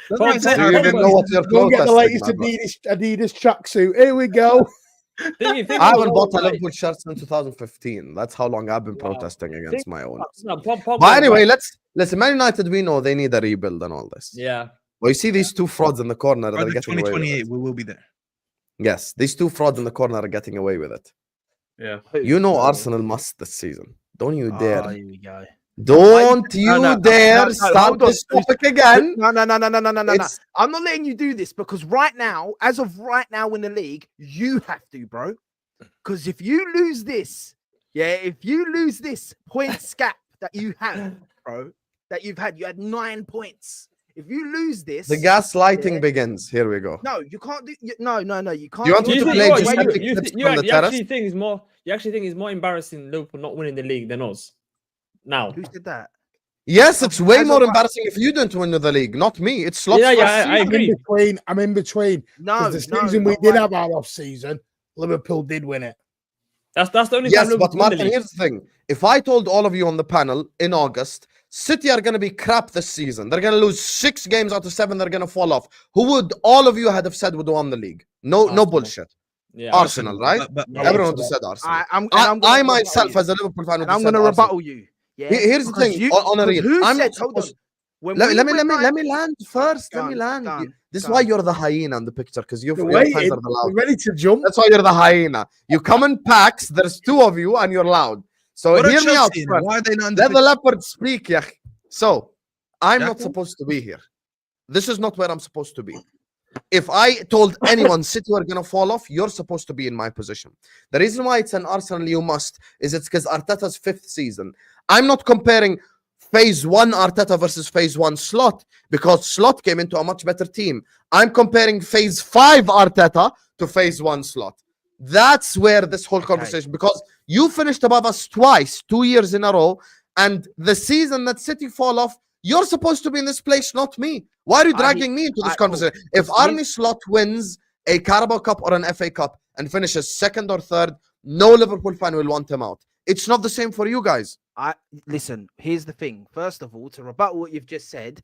what I'm saying. You didn't know what you're Go get the latest Adidas tracksuit. Here we go. I haven't bought a Liverpool shirt since 2015. That's how long I've been protesting against my own. But anyway, listen. Man United, we know they need a rebuild and all this. Yeah. Well, you see these two frauds in the corner. They're getting 2028, we will be there. Yes, these two frauds in the corner are getting away with it. Yeah. You know Arsenal must this season. Don't you dare. Here we go. Don't you dare start this topic again. No. I'm not letting you do this because right now, as of right now in the league, you have to, bro. Because if you lose this, points gap that you have, bro, you had 9 points. If you lose this, the gaslighting begins. Here we go. No, you can't do. No, you can't. You want to play you actually think it's more embarrassing Liverpool not winning the league than us. Now, who said that? Yes, it's way more embarrassing if you didn't win the league, not me. It's Slot's I agree. I'm in between. No, the season we did have our off season, Liverpool did win it. That's the only. Yes, but Martin, here's the thing: if I told all of you on the panel in August, City are going to be crap this season. They're going to lose 6 games out of 7. They're going to fall off. Who would all of you have said would won the league? No bullshit. Yeah, Arsenal, right? Everyone would have said Arsenal. I myself, as a Liverpool fan, I'm going to rebuttal you. Yeah, here's the thing, Honorine. Let me land first. Let me land. This is why you're the hyena in the picture, because your fans are the loud. Ready to jump. That's why you're the hyena. You come in packs. There's 2 of you, and you're loud. So hear me out. Why are they not? Let the leopard speak. Yeah. So I'm not supposed to be here. This is not where I'm supposed to be. If I told anyone City were going to fall off, you're supposed to be in my position. The reason why it's an Arsenal you must is it's because Arteta's 5th season. I'm not comparing phase 1 Arteta versus phase 1 Slot because Slot came into a much better team. I'm comparing phase 5 Arteta to phase 1 Slot. That's where this whole conversation, because you finished above us twice, 2 years in a row, and the season that City fall off, you're supposed to be in this place, not me. Why are you dragging me into this conversation? If Arne Slot wins a Carabao Cup or an FA Cup and finishes 2nd or 3rd, no Liverpool fan will want him out. It's not the same for you guys. Listen, here's the thing. First of all, to rebut what you've just said,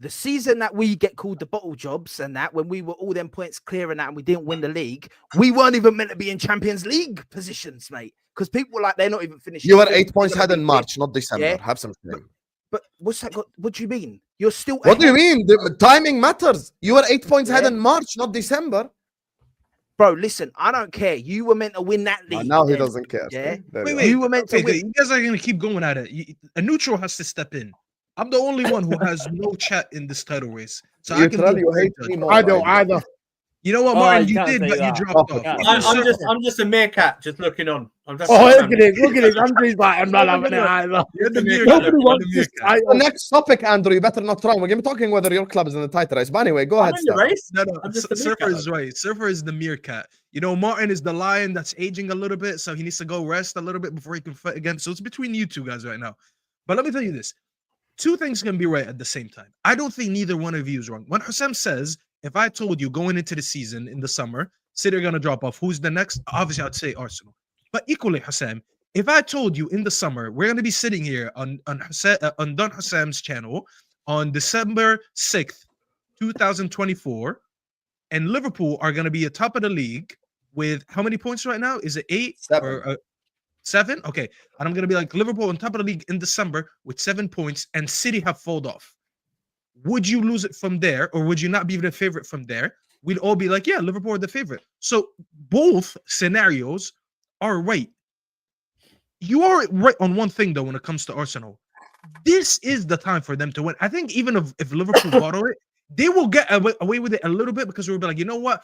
the season that we get called the bottle jobs and that, when we were all them points clear and that, and we didn't win the league, we weren't even meant to be in Champions League positions, mate. Because people were like, they're not even finishing. You were 8 points ahead in March, not December. Yeah? Have some shame. But what's that got? What do you mean? You're still. What do you mean? The timing matters. You were 8 points ahead in March, not December. Bro, listen, I don't care. You were meant to win that league. Now he doesn't care. Yeah. Wait. You were meant to win. You guys are going to keep going at it. A neutral has to step in. I'm the only one who has no chat in this title race. So I don't either. You know what, Martin? You did, but you dropped off. I'm just a meerkat, just looking on. Look at it. Andrew's like, I'm not having it either. The next topic, Andrew, you better not try. We're going to be talking whether your club is in the title race. But anyway, go ahead. No. Surfer is right. Surfer is the meerkat. You know, Martin is the lion that's aging a little bit, so he needs to go rest a little bit before he can fight again. So it's between you two guys right now. But let me tell you this. 2 things can be right at the same time. I don't think neither one of you is wrong. When Hussam says, if I told you going into the season in the summer, City are going to drop off, who's the next? Obviously, I'd say Arsenal. But equally, Hussam, if I told you in the summer we're gonna be sitting here on Don Hassam's channel on December 6th, 2024, and Liverpool are gonna be atop of the league with how many points right now? Is it 8 or 7? Okay, and I'm gonna be like Liverpool on top of the league in December with 7 points, and City have fallen off. Would you lose it from there, or would you not be the favorite from there? We'd all be like, yeah, Liverpool are the favorite. So both scenarios are right. You are right on one thing though when it comes to Arsenal. This is the time for them to win. I think even if Liverpool bottle it, they will get away with it a little bit because we'll be like, you know what,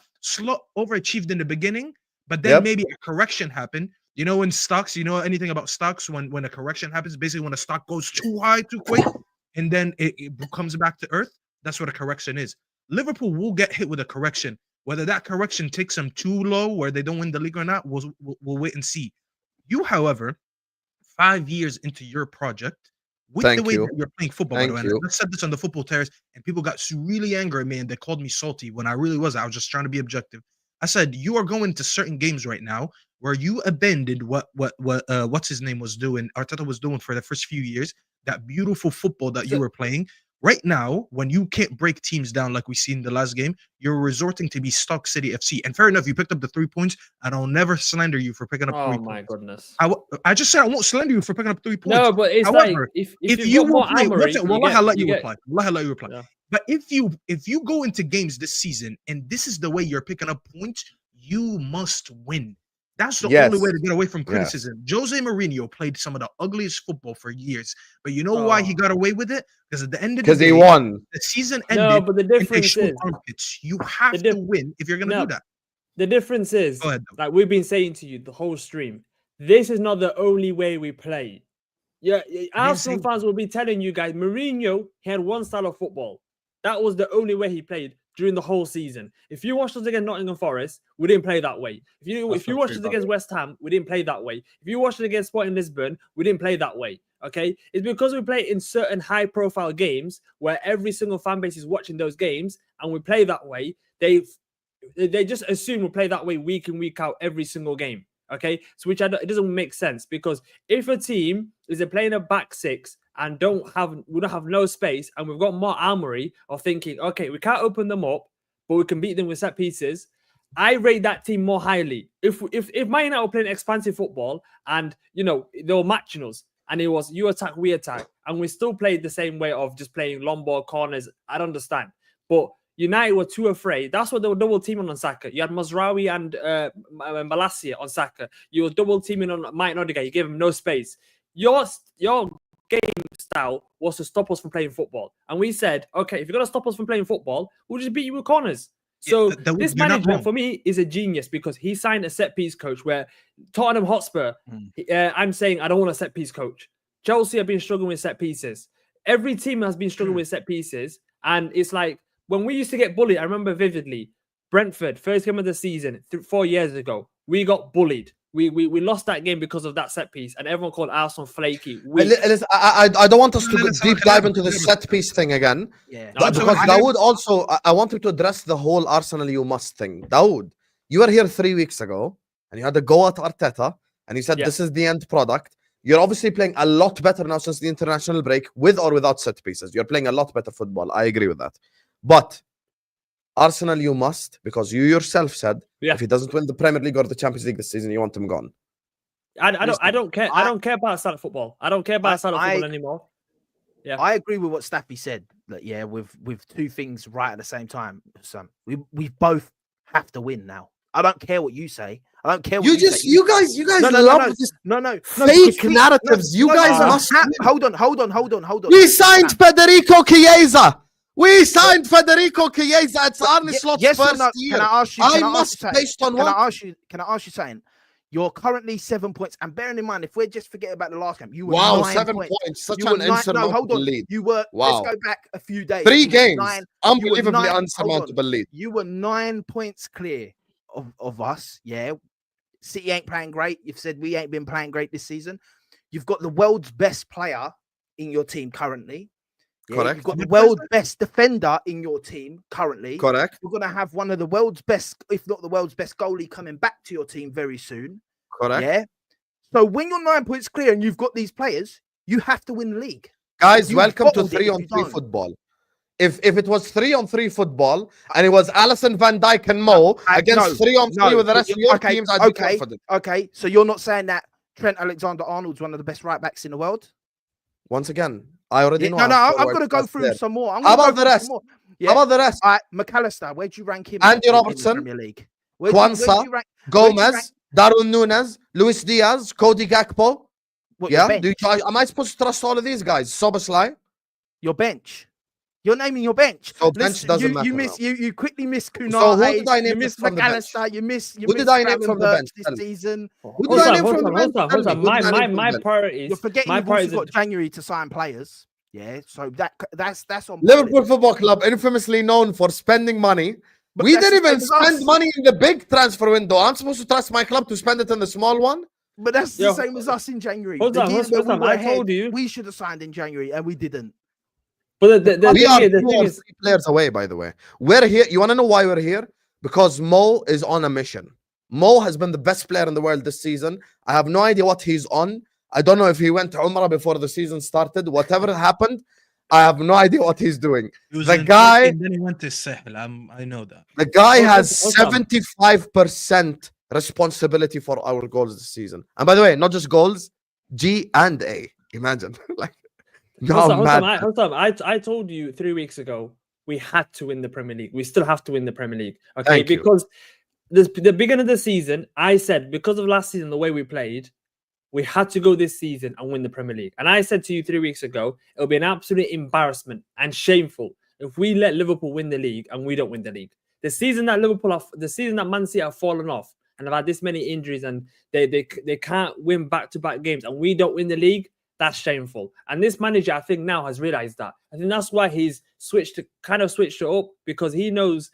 overachieved in the beginning, but then maybe a correction happened. You know, in stocks, you know anything about stocks when a correction happens, basically when a stock goes too high too quick and then it comes back to earth. That's what a correction is. Liverpool will get hit with a correction. Whether that correction takes them too low where they don't win the league or not, we'll wait and see. You, however, 5 years into your project, with the way that you're playing football, by the way, and I said this on the Football Terrace, and people got really angry at me and they called me salty when I really was. I was just trying to be objective. I said, you are going to certain games right now where you abandoned what what's his name was doing, Arteta was doing for the first few years, that beautiful football that you were playing. Right now, when you can't break teams down like we see in the last game, you're resorting to be Stock City FC. And fair enough, you picked up the 3 points, and I'll never slander you for picking up 3 points. Oh my goodness! I just said I won't slander you for picking up 3 points. No, but it's however, like if you will play, I'll let you reply. Yeah. But if you go into games this season and this is the way you're picking up points, you must win. That's the only way to get away from criticism. Jose Mourinho played some of the ugliest football for years, but you know why he got away with it? Because at the end of the day, he won. The season ended. No, but the difference is you have to win if you're going to do that. The difference is, like we've been saying to you the whole stream, this is not the only way we play. Yeah, Arsenal fans will be telling you guys, Mourinho, he had one style of football. That was the only way he played during the whole season. If you watched us against Nottingham Forest, we didn't play that way. If you watched us against West Ham, we didn't play that way. If you watched us against Sporting Lisbon, we didn't play that way. Okay, it's because we play in certain high-profile games where every single fan base is watching those games, and we play that way. They just assume we play that way week in, week out, every single game. Okay, so it doesn't make sense, because if a team is playing a back six and we don't have no space, and we've got more armory of thinking, okay, we can't open them up, but we can beat them with set pieces, I rate that team more highly. If Man United were playing expansive football and they were matching us, and it was you attack, we attack, and we still played the same way of just playing long ball corners, I'd understand. But United were too afraid. That's what they were double teaming on Saka. You had Mazraoui and Malacia on Saka. You were double teaming on Mike Odegaard. You gave him no space. Your game style was to stop us from playing football. And we said, okay, if you're going to stop us from playing football, we'll just beat you with corners. So this management for me is a genius, because he signed a set piece coach where Tottenham Hotspur, I'm saying I don't want a set piece coach. Chelsea have been struggling with set pieces. Every team has been struggling with set pieces. And it's like, when we used to get bullied, I remember vividly, Brentford, first game of the season, 4 years ago, we got bullied. We lost that game because of that set piece, and everyone called Arsenal flaky. I don't want us to deep dive into the set piece thing again. Yeah, because Daud also, I want him to address the whole Arsenal you must thing. Daud, you were here 3 weeks ago, and you had a go at Arteta, and you said this is the end product. You're obviously playing a lot better now since the international break, with or without set pieces. You're playing a lot better football. I agree with that. But Arsenal, you must, because you yourself said if he doesn't win the Premier League or the Champions League this season, you want him gone. I don't care. I don't care about style of football. I don't care about style of football anymore. Yeah, I agree with what Staffy said. That with two things right at the same time, son. We both have to win now. I don't care what you say. I don't care what you say. You guys love this fake narratives. You guys must hold on. We signed Federico Chiesa. It's Arne Slot's first year. Can I ask you? Based on what? Can I ask you something? You're currently 7 points, and bearing in mind, if we're just forgetting about the last game, you were 7 points. Such an insurmountable lead. You were. Let's go back a few days. 3 games, unbelievably unsurmountable lead. You were 9 points clear of us. Yeah, City ain't playing great. You've said we ain't been playing great this season. You've got the world's best player in your team currently. Yeah, correct. You've got the world's best defender in your team currently. Correct. You're going to have one of the world's best, if not the world's best goalie coming back to your team very soon. Correct. Yeah. So when you're 9 points clear and you've got these players, you have to win the league. Guys, You welcome to bottled it if you 3-on-3 don't. football. If it was 3-on-3 football and it was Alisson, Van Dijk, and Mo against 3-on-3 with the rest of your teams, I'd be confident. Okay, so you're not saying that Trent Alexander-Arnold's one of the best right backs in the world? Once again, I already know. I'm going to go through some more. How about the rest? Yeah. How about the rest? All right, McAllister, where'd you rank him? Andy in the Robertson, Premier League. Kwanzaa, Gomez, Darwin Núñez, Luis Diaz, Cody Gakpo. What, Yeah, your bench? am I supposed to trust all of these guys? Soboslai. Your bench. You're naming your bench. So bench doesn't matter. You quickly miss Kunate. So who did I name you miss from the bench? McAllister. Who did I name from the bench? this season? Who did I name from the bench? Hold on. My priorities. You're forgetting my you've also priorities. got January to sign players. Yeah, so that's on Liverpool Football Club, infamously known for spending money. But We that's didn't the even same as spend us. money in the big transfer window. I'm supposed to trust my club to spend it in the small one? But that's Yo, the same as us in January. hold The on, year hold that we on, were I ahead, told you. we should have signed in January and we didn't. But the We are thing two or is, three players away, by the way. We're here. You want to know why we're here? Because Mo is on a mission. Mo has been the best player in the world this season. I have no idea what he's on. I don't know if he went to Umrah before the season started. Whatever happened, I have no idea what he's doing. He was The in guy- Turkey and then he went to Sahel. I know that. The guy Hold- has hold on. 75% responsibility for our goals this season. And by the way, not just goals, G and A. Imagine. like, no, hold on. I told you 3 weeks ago we had to win the Premier League. We still have to win the Premier League. Okay, Thank you. because the beginning of the season, I said because of last season, the way we played, we had to go this season and win the Premier League. And I said to you 3 weeks ago, it'll be an absolute embarrassment and shameful if we let Liverpool win the league and we don't win the league. The season that Man City have fallen off and have had this many injuries and they can't win back-to-back games and we don't win the league, that's shameful. And this manager, I think, now has realized that. I think that's why he's switched it up, because he knows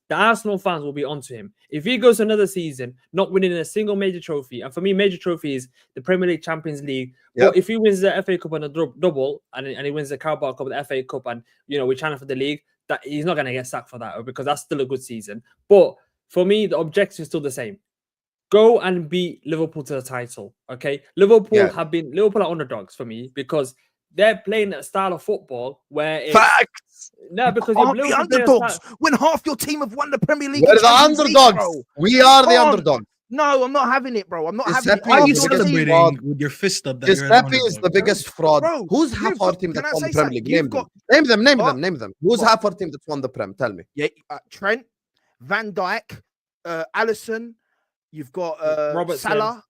the Arsenal fans will be onto him. If he goes another season not winning a single major trophy, and for me, major trophy is the Premier League, Champions League. Yep. But if he wins the FA Cup and a double, and he wins the Carabao Cup and the FA Cup, and we're trying for the league, that he's not going to get sacked for that, because that's still a good season. But for me, the objective is still the same. Go and beat Liverpool to the title. Okay, Liverpool are underdogs for me because they're playing a style of football where it's Facts. no, because Aren't you're the underdogs when half your team have won the Premier League? We're and the Champions League, underdogs. bro. We are the Come on. underdogs. No, I'm not having it, bro. I'm not having it. Giuseppe Why are is you the biggest celebrating fraud. with your fist up? That you're an Giuseppe is underdog? the biggest fraud. Bro, Who's you've half our got- team can that I won the say Premier something? League? You've Name them. Name What? them. Name them. Who's What? half our team that's won the Prem? Tell me. Yeah, Trent, Van Dijk, Alisson. You've got Robertson. Salah.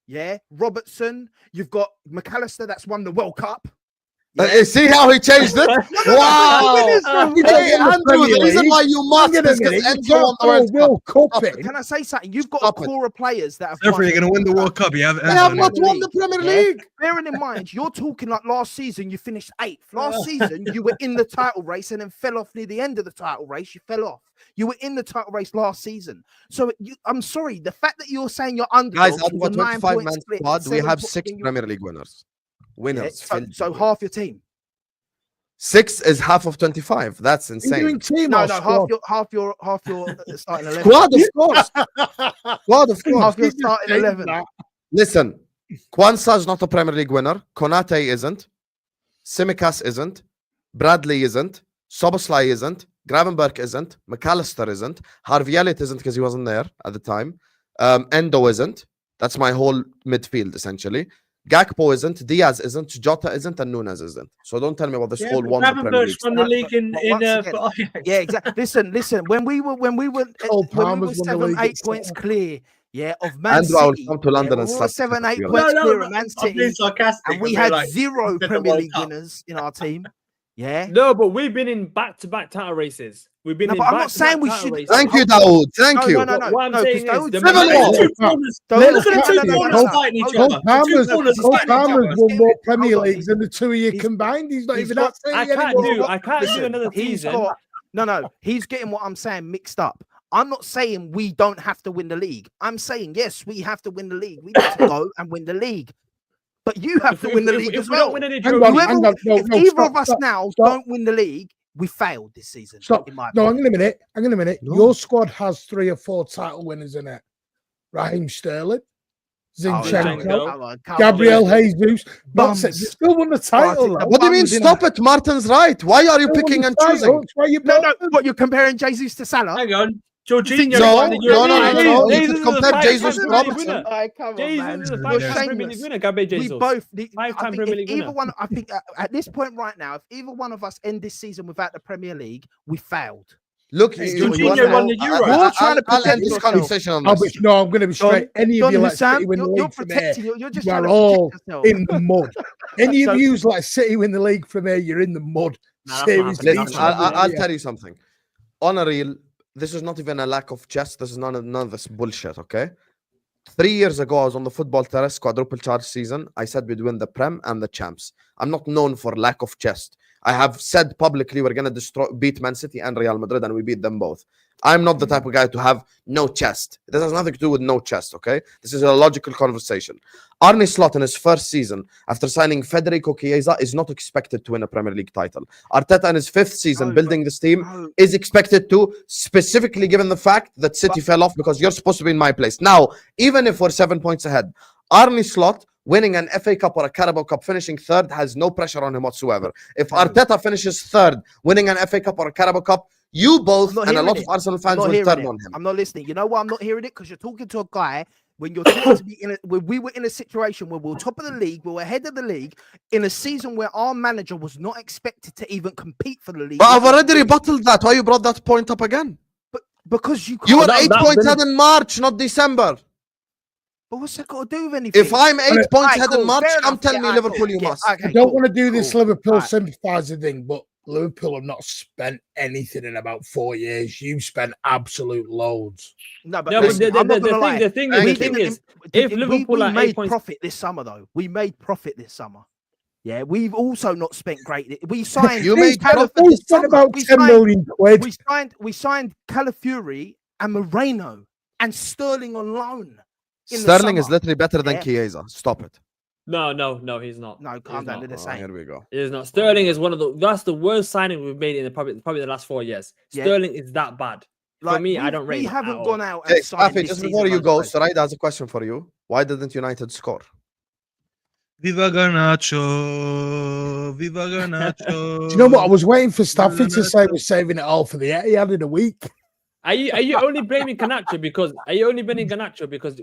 Yeah, Robertson. You've got McAllister that's won the World Cup. See how he changed it? Wow. Hey, Andrew, the reason why you must is because Enzo won the World Cup. World Cup Stop in. Can I say something? You've got Stop a it. core of players that have Therefore, won you're going to win the World Cup. You have They have Enzo. not won the Premier Yeah. League. Bearing in mind, you're talking like last season, you finished 8th. Last season, you were in the title race and then fell off near the end of the title race. You fell off. You were in the title race last season. So I'm sorry, the fact that you're saying you're underdogs, Guys, out of with a a 9 25 point man split, squad, we 7 have points 6 in your- Premier League winners. Yeah, Winners. so half your team. 6 is half of 25. That's Are you insane. doing team No, or no, squad? half your starting 11. Squad, of course. Squad, of course. Half your starting 11. Listen, Kwanzaa is not a Premier League winner. Konate isn't. Tsimikas isn't. Bradley isn't. Soboslai isn't. Gravenberch isn't. McAllister isn't. Harvey Elliott isn't because he wasn't there at the time. Endo isn't. That's my whole midfield, essentially. Gakpo isn't. Diaz isn't. Jota isn't. And Núñez isn't. So don't tell me about this whole one. Gravenberch won the league in Once again, for Ajax. Yeah, exactly. Listen. When we were Cole when we Palmer's were won the 7, league 8 at points City. clear, yeah, of Man Andrew, I will City. come to London yeah, and we were start 7, 8 you. points No, clear of I'm Man being City, sarcastic. and we but had like, 0 instead of Premier World League Cup. winners in our team. Yeah. no, but we've been in back-to-back title races. We've been No, in but I'm not back-to-back saying we title should- races. Thank you, Daud. Thank you. No. What I'm no, saying 'cause is Daoud's- the Civil War. Two corners. Daoud- Look at the two no, corners no. fighting each Hold other. on. The two Palmer's corners Hold fighting each Palmer's other. won more Premier Hold on, Leagues than the two of you he's- combined. He's not he's even got- that saying I can't anymore. do another He's season. got no. He's getting what I'm saying mixed up. I'm not saying we don't have to win the league. I'm saying yes, we have to win the league. We need to go and win the league. But you have to win the league If as we well. don't win any Hang on, trophies, hang on. No, if no, either stop, of us stop, now stop. don't win the league, we failed this season. Stop. In my No, opinion. hang on a minute. No. Your squad has 3 or 4 title winners in it. Raheem Sterling, Zinchenko, Gabriel Jesus. That's it. They still won the title. What do you mean? Stop it. Martin's right. Why are you picking and choosing? What, you're comparing Jesus to Salah? Hang on. Jorginho. No. You could compare Jesus to Robertson. Come on, Jesus man. is a You're five-time Premier League shameless. winner, Gabriel Jesus. We both, Five-time I think Premier if League either winner. one, I think at this point right now, if either one of us end this season without the Premier League, we failed. Look, Jorginho won the Euro. I'll end this conversation on this. No, I'm going to be straight. Any of you let City win the league from here, you're just you trying are to all protect yourself. in the mud. Any of you let City win the league from here, you're in the mud. Seriously. Listen, I'll tell you something. On a real, this is not even a lack of chest. This is none of this bullshit, okay? 3 years ago, I was on the football terrace, quadruple charge season. I said we'd win the Prem and the Champs. I'm not known for lack of chest. I have said publicly we're going to beat Man City and Real Madrid, and we beat them both. I'm not the type of guy to have no chest. This has nothing to do with no chest, okay? This is a logical conversation. Arne Slot in his first season, after signing Federico Chiesa, is not expected to win a Premier League title. Arteta in his fifth season, building this team, is expected to, specifically given the fact that City fell off because you're supposed to be in my place. Now, even if we're 7 points ahead, Arne Slot winning an FA Cup or a Carabao Cup, finishing third, has no pressure on him whatsoever. If Arteta finishes third, winning an FA Cup or a Carabao Cup, you both and a lot of Arsenal fans will turn on him. I'm not listening. You know why I'm not hearing it? Because you're talking to a guy when you're talking to me when we were in a situation where we were top of the league, we were ahead of the league, in a season where our manager was not expected to even compete for the league. But I've already rebutted that. Why you brought that point up again? But because you were 8 points ahead in March, not December. But what's that got to do with anything? If I'm 8 points ahead in March, come tell me Liverpool you must. I don't want to do this Liverpool sympathiser thing, but Liverpool have not spent anything in about 4 years. You've spent absolute loads. No, but the thing is, if Liverpool we made profit this summer, though, we made profit this summer. Yeah, we've also not spent great. We signed. You made about 10 million quid. We signed Calafiori and Moreno and Sterling on loan. Sterling is literally better than Chiesa. Stop it. No, he's not. No, calm down. They're the same. Here we go. It is not. Sterling is that's the worst signing we've made in probably the last 4 years. Sterling is that bad. For me, I don't rate. We haven't gone out. Hey, Staffy, just before you go, Sarayda has a question for you. Why didn't United score? Viva Garnacho! Viva Garnacho! Do you know what? I was waiting for Staffy to say we're saving it all for the Etihad in a week. Are you only blaming Garnacho because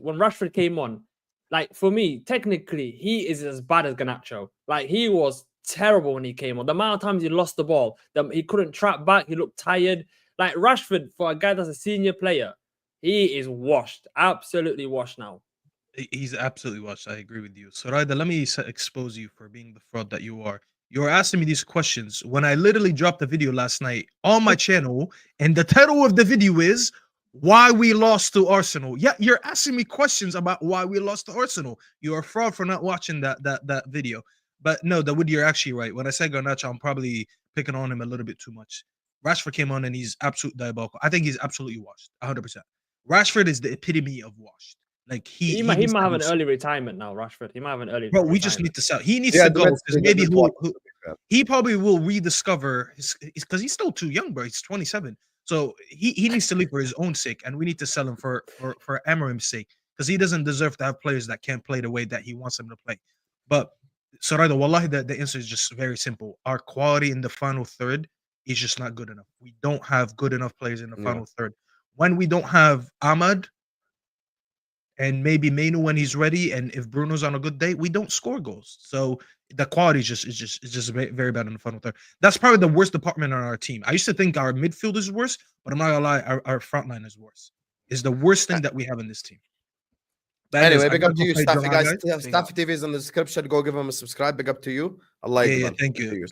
when Rashford came on, like for me, technically he is as bad as Garnacho. Like he was terrible when he came on. The amount of times he lost the ball, he couldn't trap back. He looked tired. Like Rashford, for a guy that's a senior player, he is washed, absolutely washed now. He's absolutely washed. I agree with you. So, Raida, let me expose you for being the fraud that you are. You're asking me these questions when I literally dropped a video last night on my channel, and the title of the video is "Why We Lost to Arsenal." Yeah, you're asking me questions about why we lost to Arsenal. You're a fraud for not watching that video. But no, Dawood, you're actually right. When I say Garnacho, I'm probably picking on him a little bit too much. Rashford came on and he's absolute diabolical. I think he's absolutely washed, 100%. Rashford is the epitome of washed. Like he might have an early retirement now. Rashford, he might have an early. Bro, we just need to sell. He needs to go because maybe he probably will rediscover his because he's still too young, bro. He's 27, so he needs to leave for his own sake, and we need to sell him for Amorim's sake because he doesn't deserve to have players that can't play the way that he wants them to play. But Sarayda, wallahi, the answer is just very simple. Our quality in the final third is just not good enough. We don't have good enough players in the final third. When we don't have Ahmad and maybe Mainu when he's ready, and if Bruno's on a good day, we don't score goals. So the quality is just very, very bad in the final third. That's probably the worst department on our team. I used to think our midfield is worse, but I'm not gonna lie, our front line is worse. It's the worst thing that we have in this team. Anyway, big up to you, Staffy, guys. Staffy TV is in the description. Go give him a subscribe. Big up to you. I like it. Yeah, thank you.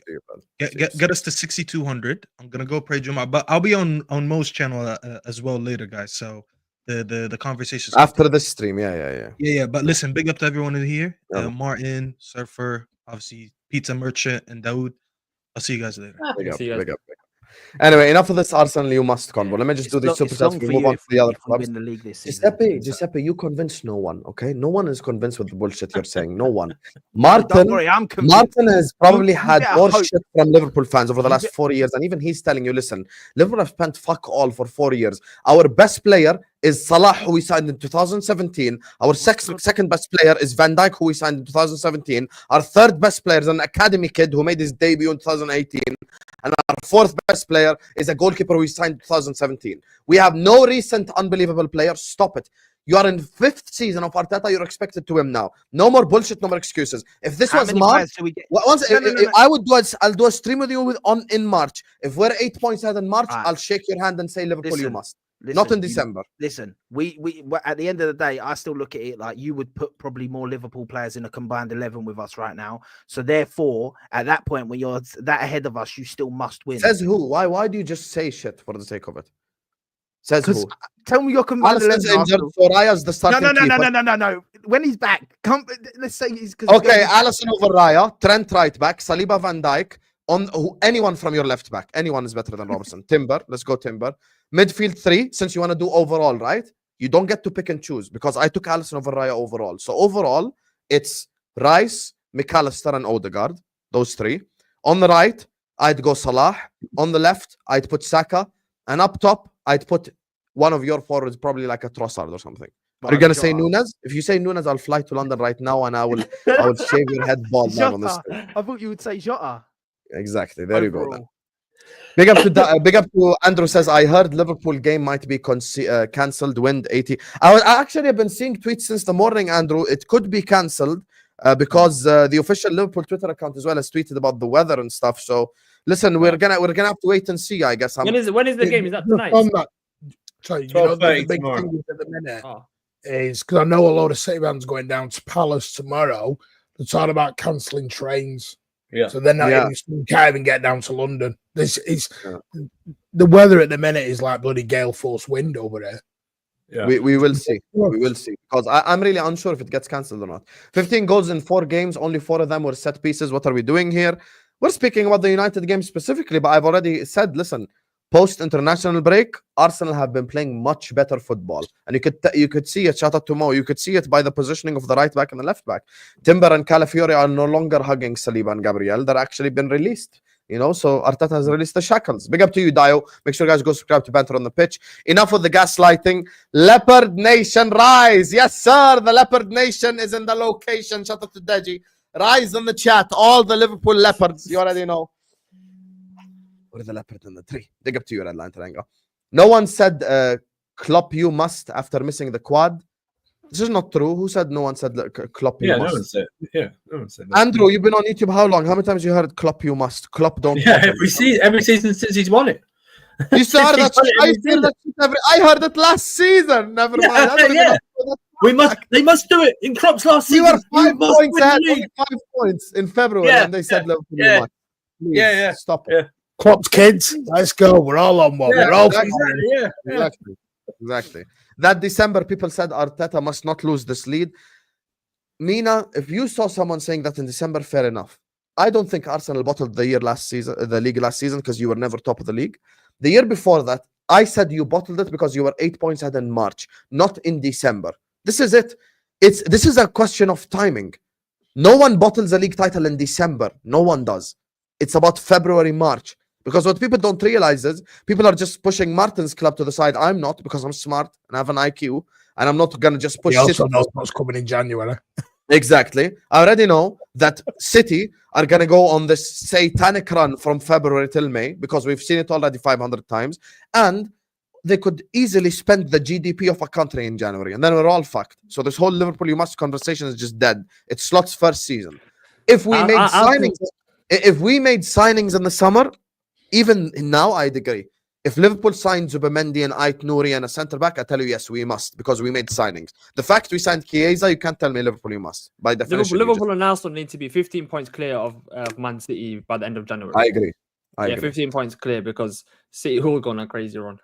Get us to 6,200. I'm gonna go pray Juma, but I'll be on Mo's channel as well later, guys. So the conversations after the stream. Yeah. But listen, big up to everyone in here. Martin, Surfer, obviously Pizza Merchant, and Daud. I'll see you guys later. Big up. Anyway, enough of this Arsenal you must convo. Let me just do these super chats. We move on to the other clubs. Giuseppe, you convince no one, okay? No one is convinced with the bullshit you're saying. No one. Martin has probably had more shit from Liverpool fans over the last 4 years, and even he's telling you, listen, Liverpool have spent fuck all for 4 years. Our best player is Salah, who we signed in 2017. Our second best player is Van Dijk, who we signed in 2017. Our third best player is an academy kid who made his debut in 2018. And our fourth best player is a goalkeeper we signed in 2017. We have no recent unbelievable players. Stop it. You are in 5th season of Arteta. You're expected to win now. No more bullshit. No more excuses. If this was March, I'll do a stream with you in March. If we're 8 points ahead in March, I'll shake your hand and say Liverpool, you must. Not in December. We at the end of the day, I still look at it like you would put probably more Liverpool players in a combined 11 with us right now. So therefore, at that point, when you're that ahead of us, you still must win. Says who? Why do you just say shit for the sake of it? Says who? Tell me your combined 11. Soraya's the starting No. When he's back, let's say he's okay. Alisson over Raya, Trent right back, Saliba, Van Dijk. Anyone from your left back, anyone is better than Robertson. Timber, let's go Timber. Midfield 3, since you want to do overall, right? You don't get to pick and choose because I took Alisson over Raya overall. So overall, it's Rice, McAllister, and Odegaard. Those 3. On the right, I'd go Salah. On the left, I'd put Saka. And up top, I'd put one of your forwards, probably like a Trossard or something. Are you gonna say Nunes? If you say Nunes, I'll fly to London right now and I will shave your head bald down on this thing. I thought you would say Jota. Exactly. There you go. Then. Big up to Andrew says, I heard Liverpool game might be cancelled. Wind 80. I actually have been seeing tweets since the morning, Andrew. It could be cancelled because the official Liverpool Twitter account as well has tweeted about the weather and stuff. So listen, we're gonna have to wait and see. I guess. When is the game? Is that tonight? Sorry, you know, the big thing at the minute is because I know a lot of City fans going down to Palace tomorrow. They're talking about cancelling trains. Yeah. So they're not can't even get down to London. This is the weather at the minute is like bloody gale force wind over there. Yeah. We will see. We will see. Because I'm really unsure if it gets cancelled or not. 15 goals in 4 games, only 4 of them were set pieces. What are we doing here? We're speaking about the United game specifically, but I've already said, listen, post-international break, Arsenal have been playing much better football. And you could see it, shout out to Mo, you could see it by the positioning of the right back and the left back. Timber and Calafiori are no longer hugging Saliba and Gabriel. They're actually been released. You know, so Arteta has released the shackles. Big up to you, Dio. Make sure you guys go subscribe to Banter on the Pitch. Enough with the gaslighting. Leopard Nation, rise. Yes, sir. The Leopard Nation is in the location. Shout out to Deji. Rise in the chat. All the Liverpool Leopards. You already know. We're the leopard in the tree. Dig up to you, Red Line Triangle. No one said Klopp you must after missing the quad. This is not true. Who said no one said Klopp you must? No one said that. Andrew, you've been on YouTube how long? How many times you heard Klopp you must? Klopp don't. Yeah, every season since he's won it. You started that. I heard it last season. Never mind. They must do it in Klopp's last season. You were 5 points ahead, only 5 points in February, and they said Liverpool you must. Please, stop it. Klopp's kids, let's go. We're all on one. We're all exactly. That December, people said Arteta must not lose this lead. Mina, if you saw someone saying that in December, fair enough. I don't think Arsenal bottled the league last season because you were never top of the league. The year before that, I said you bottled it because you were 8 points ahead in March, not in December. This is it. This is a question of timing. No one bottles a league title in December. No one does. It's about February, March. Because what people don't realize is people are just pushing Martin's club to the side. I'm not, because I'm smart and have an IQ, and I'm not going to just push. He also knows what's coming in January. Exactly. I already know that City are going to go on this satanic run from February till May, because we've seen it already 500 times, and they could easily spend the GDP of a country in January, and then we're all fucked. So this whole Liverpool you must conversation is just dead. It's Slot's first season. If we made signings in the summer, even now, I'd agree. If Liverpool signed Zubimendi and Ait Nouri and a centre-back, I tell you, yes, we must, because we made signings. The fact we signed Chiesa, you can't tell me Liverpool you must. By definition, Liverpool and Arsenal need to be 15 points clear of Man City by the end of January. I agree. 15 points clear, because City will go on a crazy run.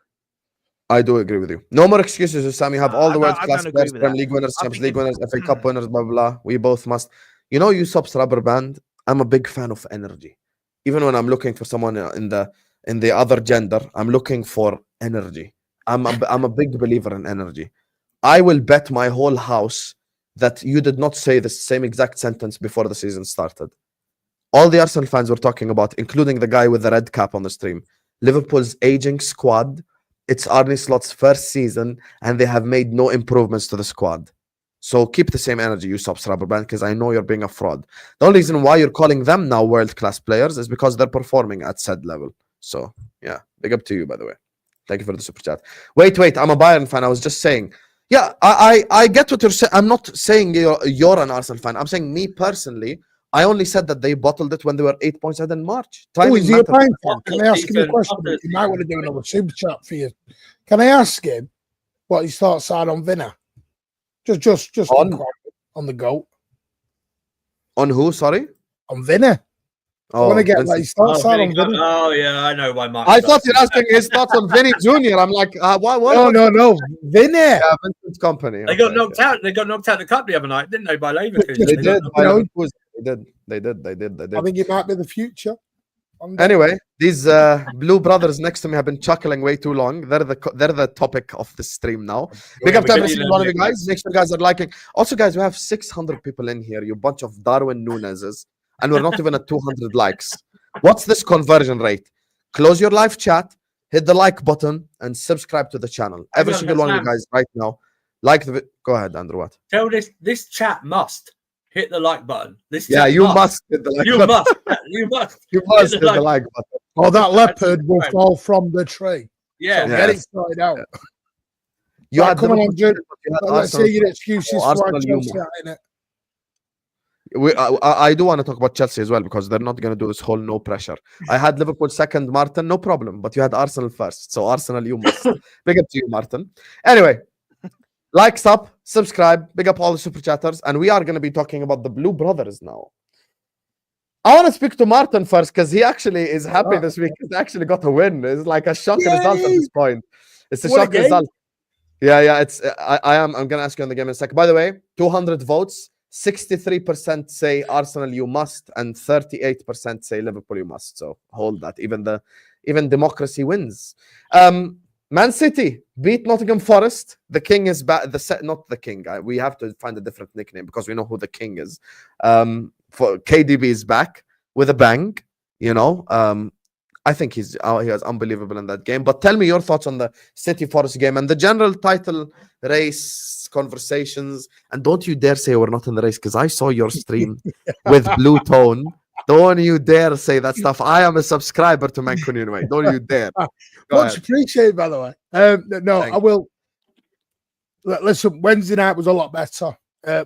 I do agree with you. No more excuses, Usam. You have all the world-class players, Premier League winners, Champions League winners, FA Cup winners, blah, blah, blah. We both must. You know, Yusuf's rubber band, I'm a big fan of energy. Even when I'm looking for someone in the other gender, I'm looking for energy. I'm a big believer in energy. I will bet my whole house that you did not say the same exact sentence before the season started. All the Arsenal fans were talking about, including the guy with the red cap on the stream, Liverpool's aging squad it's Arne Slot's first season, and they have made no improvements to the squad. So keep the same energy, you subscriber band, because I know you're being a fraud. The only reason why you're calling them now world-class players is because they're performing at said level. So yeah, big up to you, by the way. Thank you for the super chat. Wait, I'm a Bayern fan. I was just saying. Yeah, I get what you're saying. I'm not saying you're an Arsenal fan. I'm saying me personally, I only said that they bottled it when they were 8 points ahead in March. Oh, is he a Bayern fan? After Can I ask him a season, question? after You might want to do another super chat for you. Can I ask him what his thoughts are on Vinner? Just on the GOAT. On who? Sorry? On Vinner. I want to get like his thoughts are on Vinny. Oh yeah, I know why Mark. I thought you're asking his thoughts on Vinny Jr. I'm like, why? No, Vinny. Yeah, Vincent's company. They got knocked out. They got knocked out the cup the other night, didn't they? By Leverkusen. They did. They did. I think it might be the future. Anyway, these blue brothers next to me have been chuckling way too long. They're the topic of the stream now. Big up to every single one of you guys. Make sure you guys are liking. Also, guys, we have 600 people in here. You bunch of Darwin Nuneses. And we're not even at 200 likes. What's this conversion rate? Close your live chat, hit the like button, and subscribe to the channel. Every single one of you guys right now. Like the go ahead, Andrew. What? Tell this chat must hit the like button. You must hit the like button. You must hit the like button. Or that leopard will fall from the tree. Yeah. So get it started out. Yeah. You had come on, Jude. Let's see your excuses for Chelsea in it. I do want to talk about Chelsea as well because they're not going to do this whole no pressure. I had Liverpool second, Martin, no problem, but you had Arsenal first, so Arsenal you must. Big up to you, Martin. Anyway, likes up, subscribe, big up all the super chatters, and we are going to be talking about the Blue Brothers now. I want to speak to Martin first because he actually is happy this week. He's actually got a win. It's like a shock result at this point. It's a shock result. Yeah. It's I'm going to ask you on the game in a second. By the way, 200 votes. 63% say Arsenal you must, and 38% say Liverpool you must. So hold that. Even democracy wins. Man City beat Nottingham Forest. The king is back. Not the king. We have to find a different nickname because we know who the king is. For KDB is back with a bang. You know. I think he was unbelievable in that game. But tell me your thoughts on the City Forest game and the general title race conversations. And don't you dare say we're not in the race because I saw your stream with Blue Tone. Don't you dare say that stuff. I am a subscriber to Mancunian anyway. Don't you dare. Much appreciated, by the way. No, I will. Listen, Wednesday night was a lot better.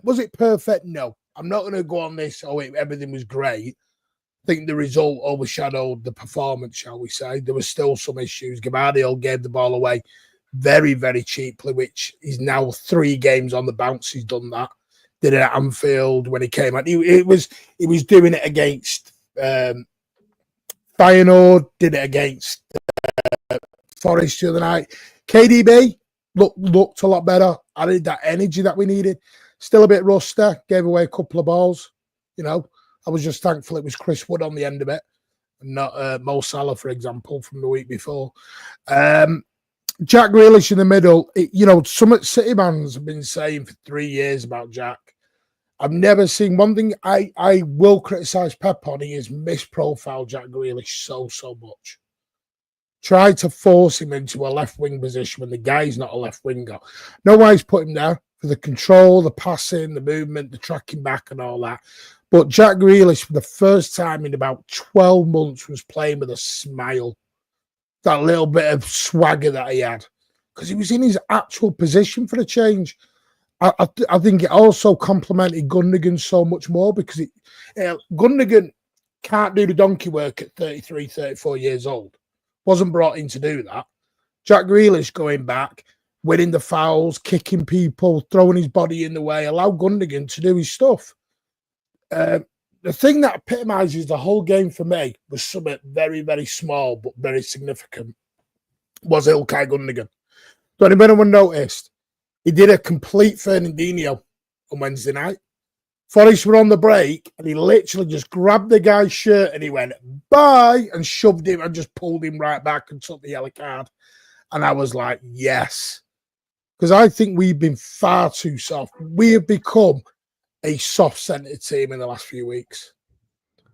Was it perfect? No. I'm not going to go on this. Everything was great. I think the result overshadowed the performance, shall we say. There were still some issues. Gavardio gave the ball away very, very cheaply, which is now 3 games on the bounce. He's done that. Did it at Anfield when he came out. He was doing it against Feyenoord, did it against Forest the other night. KDB looked a lot better. Added that energy that we needed. Still a bit rusty. Gave away a couple of balls, you know. I was just thankful it was Chris Wood on the end of it, and not Mo Salah, for example, from the week before. Jack Grealish in the middle. Some City fans have been saying for 3 years about Jack. I've never seen one thing I will criticise Pep on. He has misprofiled Jack Grealish so much. Tried to force him into a left wing position when the guy's not a left winger. No why he's put him there for the control, the passing, the movement, the tracking back, and all that. But Jack Grealish, for the first time in about 12 months, was playing with a smile. That little bit of swagger that he had. Because he was in his actual position for a change. I think it also complemented Gundogan so much more because Gundogan can't do the donkey work at 33, 34 years old. Wasn't brought in to do that. Jack Grealish going back, winning the fouls, kicking people, throwing his body in the way, allowed Gundogan to do his stuff. The thing that epitomises the whole game for me was something very, very small but very significant. Was Ilkay Gundogan. Don't anyone noticed? He did a complete Fernandinho on Wednesday night. Forest were on the break and he literally just grabbed the guy's shirt and he went, bye, and shoved him and just pulled him right back and took the yellow card. And I was like, yes. Because I think we've been far too soft. We have become a soft-centered team in the last few weeks.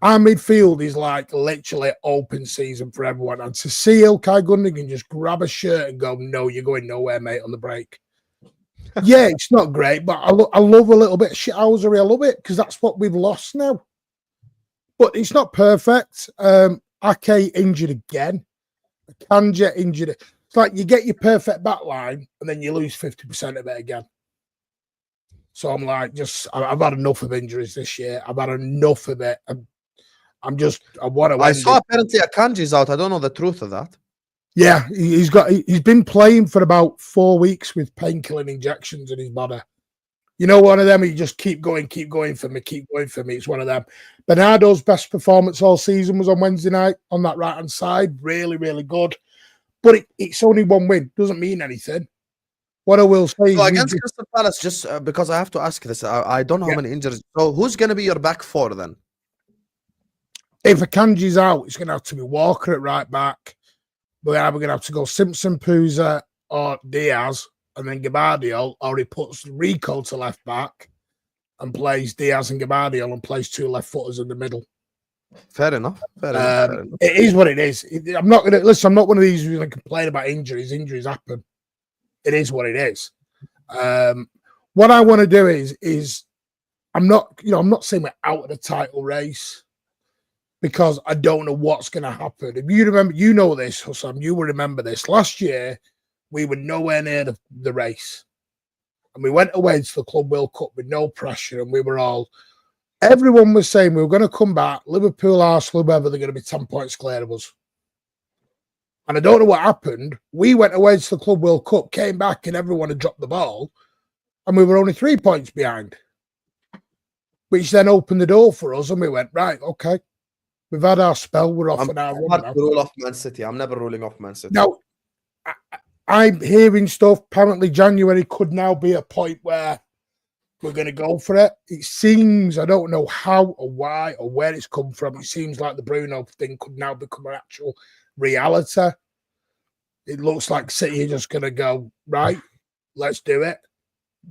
our midfield is like literally open season for everyone. And to see Ilkay Gundogan just grab a shirt and go, no, you're going nowhere, mate, on the break. Yeah, it's not great, but I love a little bit of shithousery. I love it because that's what we've lost now. But it's not perfect. Ake injured again. Kanja injured. It's like you get your perfect back line and then you lose 50% of it again. So I'm like, I've had enough of injuries this year. I've had enough of it. I want to. I saw apparently Akanji's out. I don't know the truth of that. Yeah, he's been playing for about 4 weeks with painkilling injections in his body. You know, one of them, you just keep going for me. It's one of them. Bernardo's best performance all season was on Wednesday night on that right-hand side. Really, really good. But it's only one win. Doesn't mean anything. What I will say is against Crystal Palace, just because I have to ask this, I don't know how many injuries. So who's going to be your back four then? If Akanji's out, it's going to have to be Walker at right back. We're either going to have to go Simpson, Puza, or Diaz, and then Gabardio, or he puts Rico to left back and plays Diaz and Gabardio and plays 2 left footers in the middle. Fair enough. It is what it is. I'm not going to listen. I'm not one of these who's going to complain about injuries. Injuries happen. It is what it is. What I want to do is I'm not saying we're out of the title race because I don't know what's going to happen. If you remember, you know this, Hussam, you will remember this. Last year, we were nowhere near the race. And we went away to the Club World Cup with no pressure, and we were everyone was saying we were going to come back, Liverpool, Arsenal, whoever, they're going to be 10 points clear of us. And I don't know what happened. We went away to the Club World Cup, came back, and everyone had dropped the ball, and we were only 3 points behind, which then opened the door for us, and we went, right, okay, we've had our spell, we're off. I'm not to rule off Man City. I'm never ruling off Man City. Now, I'm hearing stuff. Apparently, January could now be a point where we're going to go for it. It seems, I don't know how or why or where it's come from. It seems like the Bruno thing could now become an actual reality. It looks like City are just going to go, right, let's do it.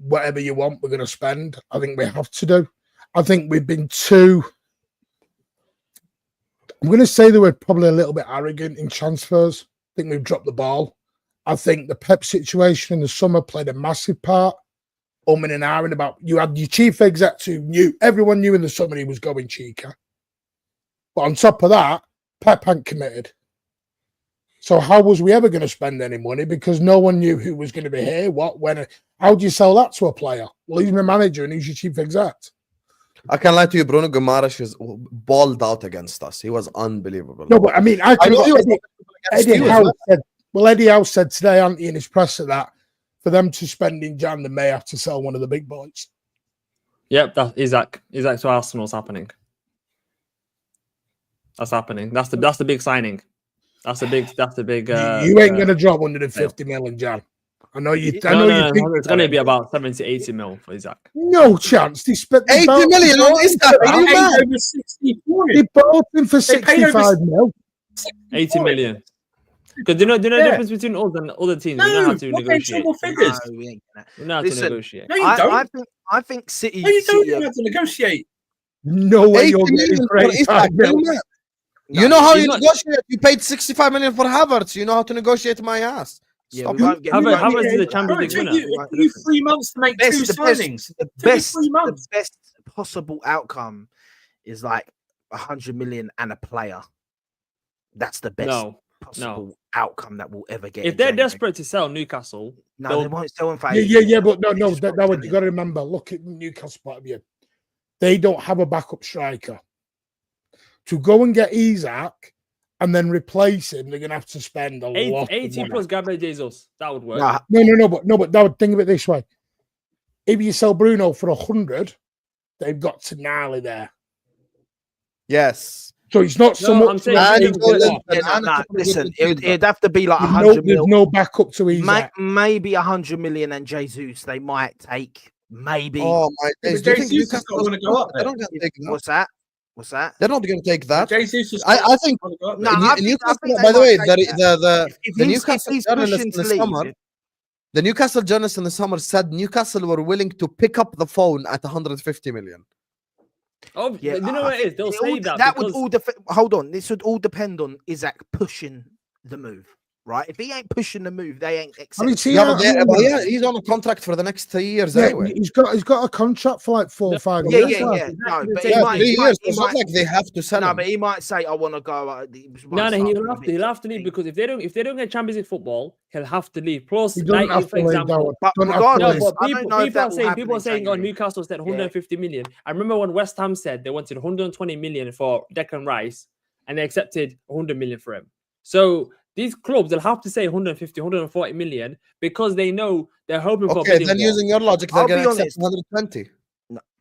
Whatever you want, we're going to spend. I think we have to do. I think we've been too, I'm going to say that we're probably a little bit arrogant in transfers. I think we've dropped the ball. I think the Pep situation in the summer played a massive part. And ahhing about, you had your chief exec who everyone knew in the summer he was going cheeker. But on top of that, Pep hadn't committed. So how was we ever going to spend any money? Because no one knew who was going to be here, what, when. How do you sell that to a player? Well, he's my manager and he's your chief exec. I can't lie to you, Bruno Guimaraes was balled out against us. He was unbelievable. No, but I mean, Eddie Howe said today, Auntie, in his presser that for them to spend in Jan, they may have to sell one of the big boys. Yep, that Isaac to Arsenal's happening. That's happening. That's the big signing. That's the big. You ain't gonna drop 150 mil in Jan. I know you. No, it's going to be about 70, 80 mil for Isaac. No chance. They spent 80 million on Isaac. They bought him for 65 mil. 80 million. Because do you know the difference between us and other teams? We know how to negotiate. We know how to negotiate. No, you don't. I think City. No, you don't know how to negotiate. No way you're getting crazy. You know how you negotiate. You paid 65 million for Havertz. You know how to negotiate my ass. Yeah, Havertz is the Champions League winner. It took you 3 months to make two signings. The best possible outcome is like 100 million and a player. That's the best possible outcome that we'll ever get. If they're desperate to sell Newcastle, they won't sell him for but no, that would you got to remember. Look at Newcastle point of view. They don't have a backup striker. To go and get Isaac and then replace him, they're going to have to spend a lot. 80 plus Gabriel Jesus. That would work. But that would think of it this way. If you sell Bruno for 100, they've got Tonali there. Yes. So it's not so much. Listen, it'd have to be like 100 million. There's no backup to Isaac. Maybe 100 million and Jesus they might take. Maybe. Oh my days. Do you think Jesus is going to go up there? What's that? What's that? They're not going to take that. Jesus I think. No, by the way, the Newcastle journalist in the summer, the Newcastle journalist in the summer said Newcastle were willing to pick up the phone at 150 million. Oh, Yeah, you know what it is? They'll It say all- that would because all hold on. This would all depend on Isaac pushing the move, right? If he ain't pushing the move, they ain't I accepting. mean, see, Yeah, but yeah, he's on a contract for the next 3 years yeah, anyway. he's got a contract for like 4 or 5 yeah, years. yeah, now. yeah. No, but Yeah, he might, 3 he years. might, he It's not might, like they have to sell no, him. but he might say, "I want to go." no, he'll have to leave because if they don't get Champions League football, he'll have to leave. Plus, He doesn't like, have for to leave, example, Daud. But Don't have to regardless, leave. no, but I don't know if that will happen people are in saying, "Oh, January. Newcastle spent 150 million." I remember when West Ham said they wanted 120 million for Declan Rice, and they accepted 100 million for him. So these clubs will have to say 150, 140 million because they know they're hoping for a Okay, bidding then war. using your logic, they're I'll going be to accept honest. 120.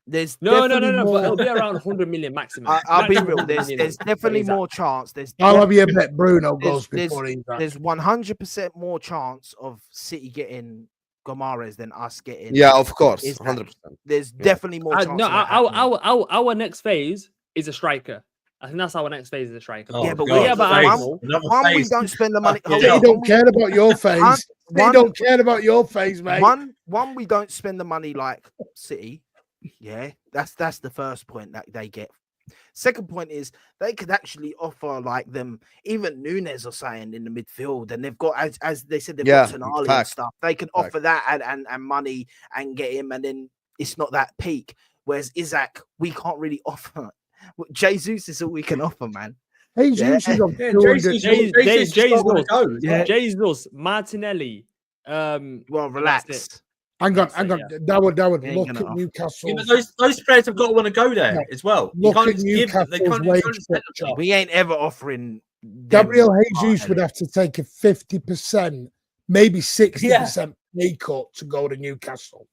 There's No, definitely but more. it'll be around 100 million maximum. I'll be Maximum real. 100 There's million for definitely Isaac. more chance. I'll have you bet Bruno goes before he's back. There's 100% more chance of City getting Gomares than us getting. Yeah, of course, Isaac. 100%. There's definitely more chance. No, of that happening. our next phase is a striker. I think that's our next phase is a striker. Oh, Yeah, but God, we have phase. Arsenal. Another One, we phase. don't spend the money. Fucking They hell. don't care about your phase. They one- don't care about your phase, mate. One, we don't spend the money like City. Yeah, that's the first point that they get. Second point is they could actually offer like them, even Nunes or saying in the midfield, and they've got as they said they've got Tonali and fact. stuff. They can offer that and money and get him, and then it's not that peak. Whereas Isaac, we can't really offer. Jesus is all we can offer, man. Jesus is on Yeah, 200. Jesus, Martinelli. Well, that's relax. Hang on. Yeah. Daud, He ain't look gonna at offer. Newcastle. Yeah, but those players have got to want to go there as well. You Look can't at just give them. They can't Newcastle's just wage spend structure. We ain't ever offering. Gabriel them Jesus would Martinelli. have to take a 50%, maybe 60% pay cut to go to Newcastle.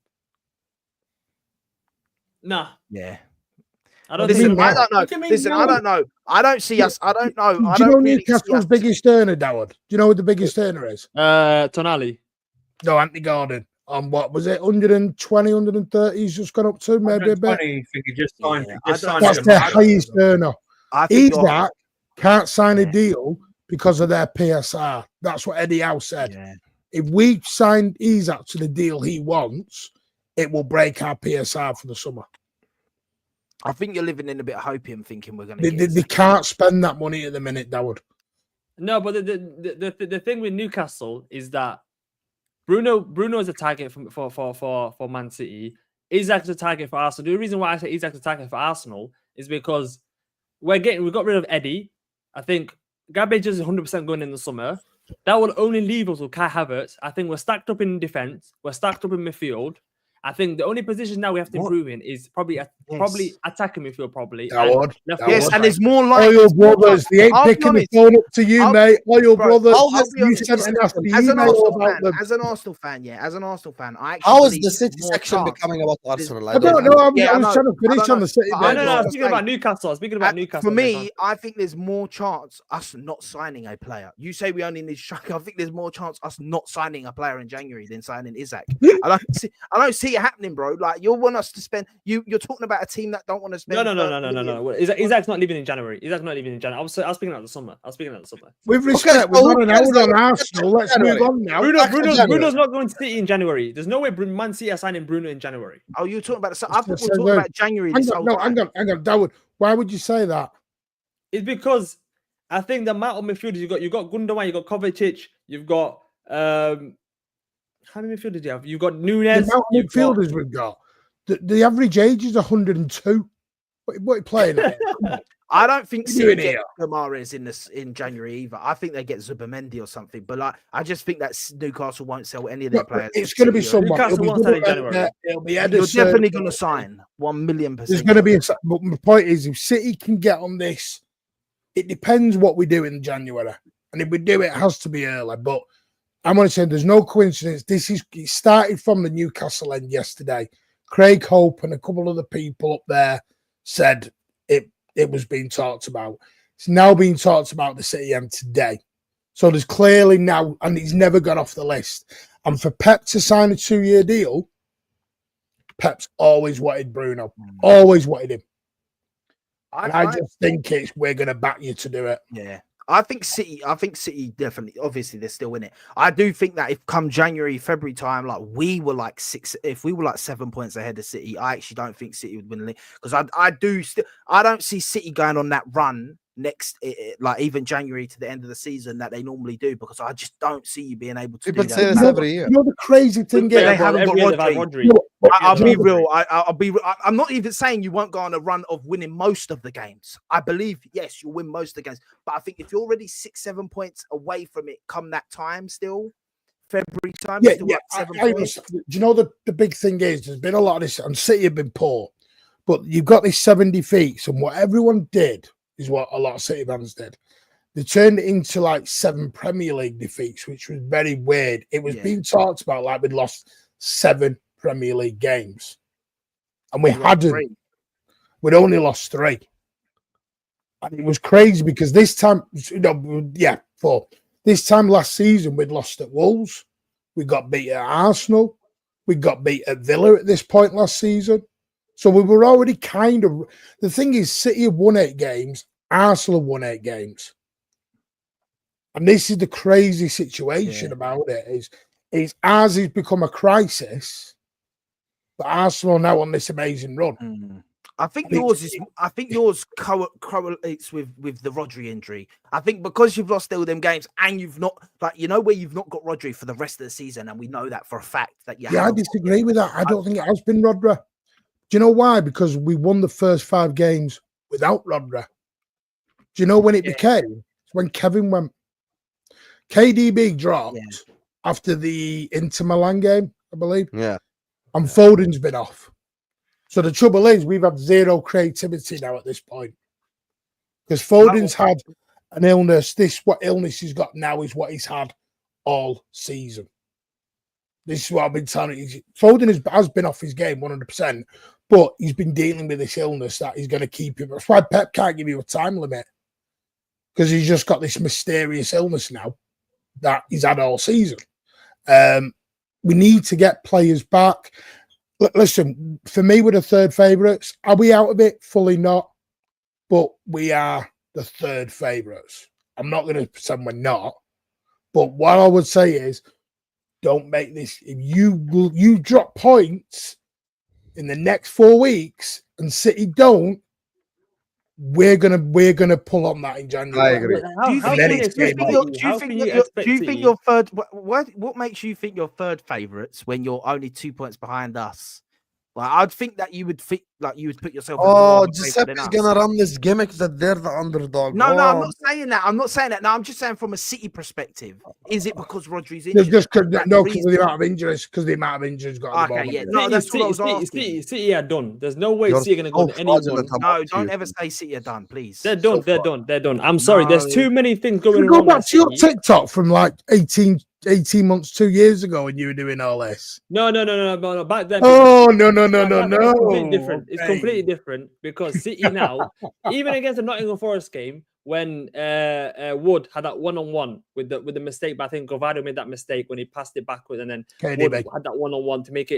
Nah, Yeah. I don't What do you think mean I so. now? don't know. What do you mean Listen, no? I don't know. I don't see us. I don't know. Do I you know don't really see Newcastle's us. biggest earner, Daud? Do you know who the biggest earner is? Tonali. No, Anthony Gordon. On what was it? 120, 130? He's just gone up to maybe a bit. 120, I think he just signed. Yeah, He just I don't- signed That's him. their highest earner. I think you're- Isaac can't sign a Yeah. deal because of their PSR. That's what Eddie Howe said. Yeah. If we sign Isaac to the deal he wants, it will break our PSR for the summer. I think you're living in a bit of hopium, thinking we're going They, to they, get. they can't spend that money at the minute, Daud. No, but the thing with Newcastle is that Bruno is a target for Man City. Isaac's a target for Arsenal. The reason why I say Isaac's a target for Arsenal is because we got rid of Eddie. I think Gabriel Jesus is 100% going in the summer. That will only leave us with Kai Havertz. I think we're stacked up in defense. We're stacked up in midfield. I think the only position now we have to improve in is probably attacking midfield, probably. Daud, Yes, and there's more All like your brothers, they ain't I'll be picking the honest. phone up to you, I'll- mate. All your Bro, brothers, I'll be you honest, sent an nasty as an email Arsenal about fan, them. as an Arsenal fan, I actually How is believe the City more section chance. becoming about Arsenal? I don't know. I was I know. trying to I finish don't on know. the City But bit. I No, know. I'm but- speaking about Newcastle. I'm speaking about Newcastle. For me, I think there's more chance us not signing a player. You say we only need striker. I think there's more chance us not signing a player in January than signing Isaac. I don't see it happening, bro. Like you want us to spend. You're talking about a team that don't want to spend. No. Isaac's not leaving in January. Isaac's not leaving in January. I was speaking about the summer. With respect, so we've who got an cares hour on about Arsenal. Let's move on now. Bruno's not going to City in January. There's no way Man City are signing Bruno in January. Oh, you're talking about. So I thought we were So talking about January. This whole time. Hang on, Daud. Why would you say that? It's because I think the amount of midfielders you've got Gundogan, you've got Kovacic, you've got how many midfielders do you have? You've got The Nunes. amount of midfielders we've got. The average age is 102. What are you playing at? Come on. I don't think What are you City doing get Gomares in January either. I think they get Zubamendi or something. But like, I just think that Newcastle won't sell any of their Look, players. it's going to be someone. Newcastle It'll be won't sell in Zubamendi, January. It'll be You're Ederson. definitely going to sign 1,000,000%. There's going to be but my point is, if City can get on this, it depends what we do in January. And if we do, it has to be early. But I'm going to say there's no coincidence. It started from the Newcastle end yesterday. Craig Hope and a couple of the people up there said it was being talked about. It's now being talked about the City end today. So there's clearly now, and he's never got off the list. And for Pep to sign a 2-year deal, Pep's always wanted Bruno. Always wanted him. And I just think we're going to back you to do it. Yeah, I think City definitely. Obviously, they're still in it. I do think that if come January, February time, like we were like if we were like 7 points ahead of City, I actually don't think City would win the league because I don't see City going on that run next, like even January to the end of the season that they normally do because I just don't see you being able to do People that. say this every year. You know the crazy thing But is they haven't got Rodri. I'll be real. I'm not even saying you won't go on a run of winning most of the games. I believe, yes, you'll win most of the games. But I think if you're already 6-7 points away from it come that time still, February time, yeah. still like 7 points. Do you know the big thing is there's been a lot of this, and City have been poor, but you've got these 7 defeats, and what everyone did is what a lot of City fans did. They turned it into like 7 Premier League defeats, which was very weird. It was being talked about like we'd lost 7 Premier League games. And we hadn't. We'd only lost 3. And it was crazy because this time, 4. This time last season, we'd lost at Wolves. We got beat at Arsenal. We got beat at Villa at this point last season. So we were already kind of... The thing is, City have won 8 games. Arsenal have won 8 games. And this is the crazy situation about it. Is ours has become a crisis, but Arsenal are now on this amazing run. I think yours correlates with the Rodri injury. I think because you've lost all them games and you've not where you've not got Rodri for the rest of the season, and we know that for a fact that you. Yeah, I disagree with that. I don't think it has been Rodri. Do you know why? Because we won the first 5 games without Rodri. Do you know when it became? It's when Kevin went. KDB dropped after the Inter Milan game, I believe. Yeah. And Foden's been off. So the trouble is we've had 0 creativity now at this point. Because Foden's had an illness. What illness he's got now is what he's had all season. This is what I've been telling you. Foden has been off his game 100%, but he's been dealing with this illness that is going to keep him. That's why Pep can't give you a time limit. Because he's just got this mysterious illness now that he's had all season. We need to get players back. Listen, for me, we're the 3rd favourites. Are we out of it? Fully not. But we are the 3rd favourites. I'm not going to pretend we're not. But what I would say is, don't make this. If you drop points in the next 4 weeks and City don't, we're gonna pull on that in January. I agree. Do you think you're third? What makes you think you're 3rd favourites when you're only 2 points behind us? Like, I'd think that you would put yourself. Oh, Giuseppe's gonna run this gimmick that they're the underdog. No, I'm not saying that. No, I'm just saying from a City perspective. Is it because Rodri's injured? Just because of the amount of injuries. Because the amount of injuries got. Okay, yeah. No, that's what I was asking. City are done. There's no way City are gonna go to anyone. No, don't ever say City are done, please. They're done. They're done. I'm sorry. There's too many things going on. Go back to your TikTok from like 18 months, 2 years ago when you were doing all this. No. Back then. Oh, no. It's completely different because City now, even against the Nottingham Forest game, when Wood had that 1-on-1 with the mistake, but I think Gravado made that mistake when he passed it backward, and then Wood had that 1-on-1 to make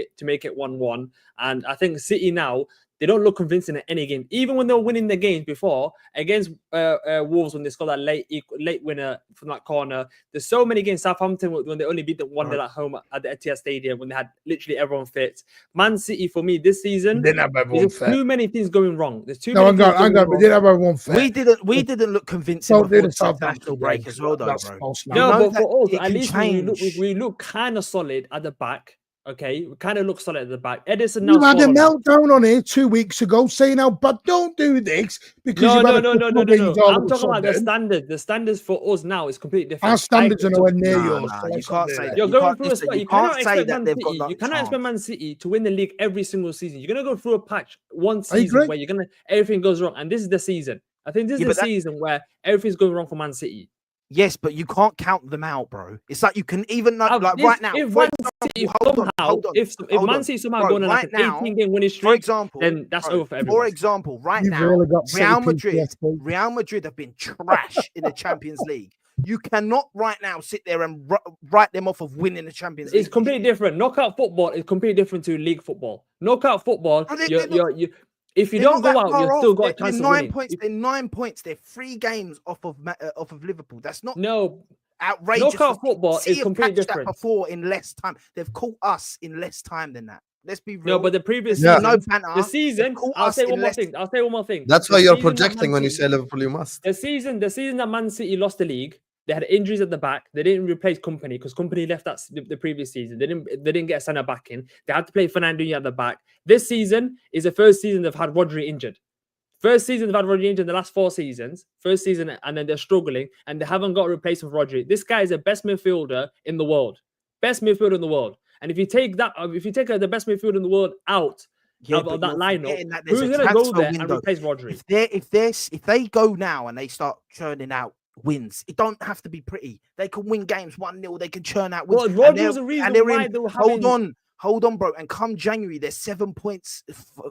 it 1-1. And I think City now, they don't look convincing in any game, even when they were winning the games before against Wolves when they scored that late winner from that corner. There's so many games. Southampton when they only beat them 1-0 at home at the Etihad Stadium when they had literally everyone fit. Man City for me this season, didn't have everyone fit. Too many things going wrong. There's too many. No, hang on. We didn't have everyone fit. We didn't look convincing before the international break as well, though, bro. No, but for us, at least we look kind of solid at the back. Okay, we kind of look solid at the back. Edison now. You had a meltdown on here 2 weeks ago saying how, but don't do this because no. I'm talking about the standard. The standards for us now is completely different. Our standards are nowhere near yours. You can't say that. You're going through a spot. You cannot expect Man City. You cannot expect Man City to win the league every single season. You're gonna go through a patch one season where everything goes wrong, and this is the season. I think this is the season where everything's going wrong for Man City. Yes, but you can't count them out, bro. It's like you can even know, like right now. If Man City somehow going on like an 18-game winning streak, for example, then that's over for everyone. For example, right now, Real Madrid have been trash in the Champions League. You cannot right now sit there and write them off of winning the Champions League. It's completely different. Knockout football is completely different to league football. Knockout football, If you They're don't not go that out, far you've still off. got a They're chance of 9 winning. points. They're 9 points. They're 3 games off of Liverpool. That's not No, outrageous. knockout football City is have completely catched different. that before in less time. They've caught us in less time than that. Let's be real. No, but the previous Yeah. season, no banter. the season. caught I'll us say in one more less- thing. I'll say one more thing. That's The why you're season that projecting Man when you City- say Liverpool, you must. The season that Man City lost the league, they had injuries at the back. They didn't replace Company because Company left the previous season. They didn't get a centre back in. They had to play Fernandinho at the back. This season is the first season they've had Rodri injured. First season they've had Rodri injured in the last 4 seasons. First season, and then they're struggling, and they haven't got a replacement for Rodri. This guy is the best midfielder in the world. Best midfielder in the world. And if you take the best midfielder in the world out Yeah, of but that you're lineup, forgetting that there's who's a going to go transfer there and window. replace Rodri? If they go now and they start churning out wins, it don't have to be pretty. They can win games 1-0. They can churn out wins. Well, And Rodri was they're- the reason and they're why in- they were having... Hold on, bro. And come January, they're 7 points,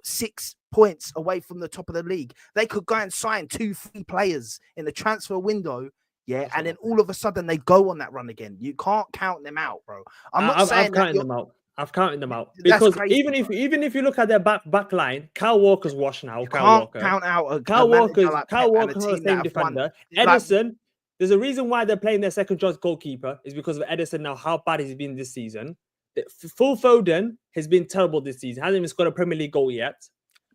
6 points away from the top of the league. They could go and sign 2-3 players in the transfer window. Yeah, and then all of a sudden they go on that run again. You can't count them out, bro. I've counted them out. I've counted them out That's because crazy, even if you look at their back line, Kyle Walker's washed now. You Kyle can't Walker. count out Kyle Walker's manager like Kyle Pep and a Walker's not the team that same have won. defender. Like- Edison, there's a reason why they're playing their second choice goalkeeper is because of Edison now. How bad he's been this season. Full Foden has been terrible this season. Hasn't even scored a Premier League goal yet.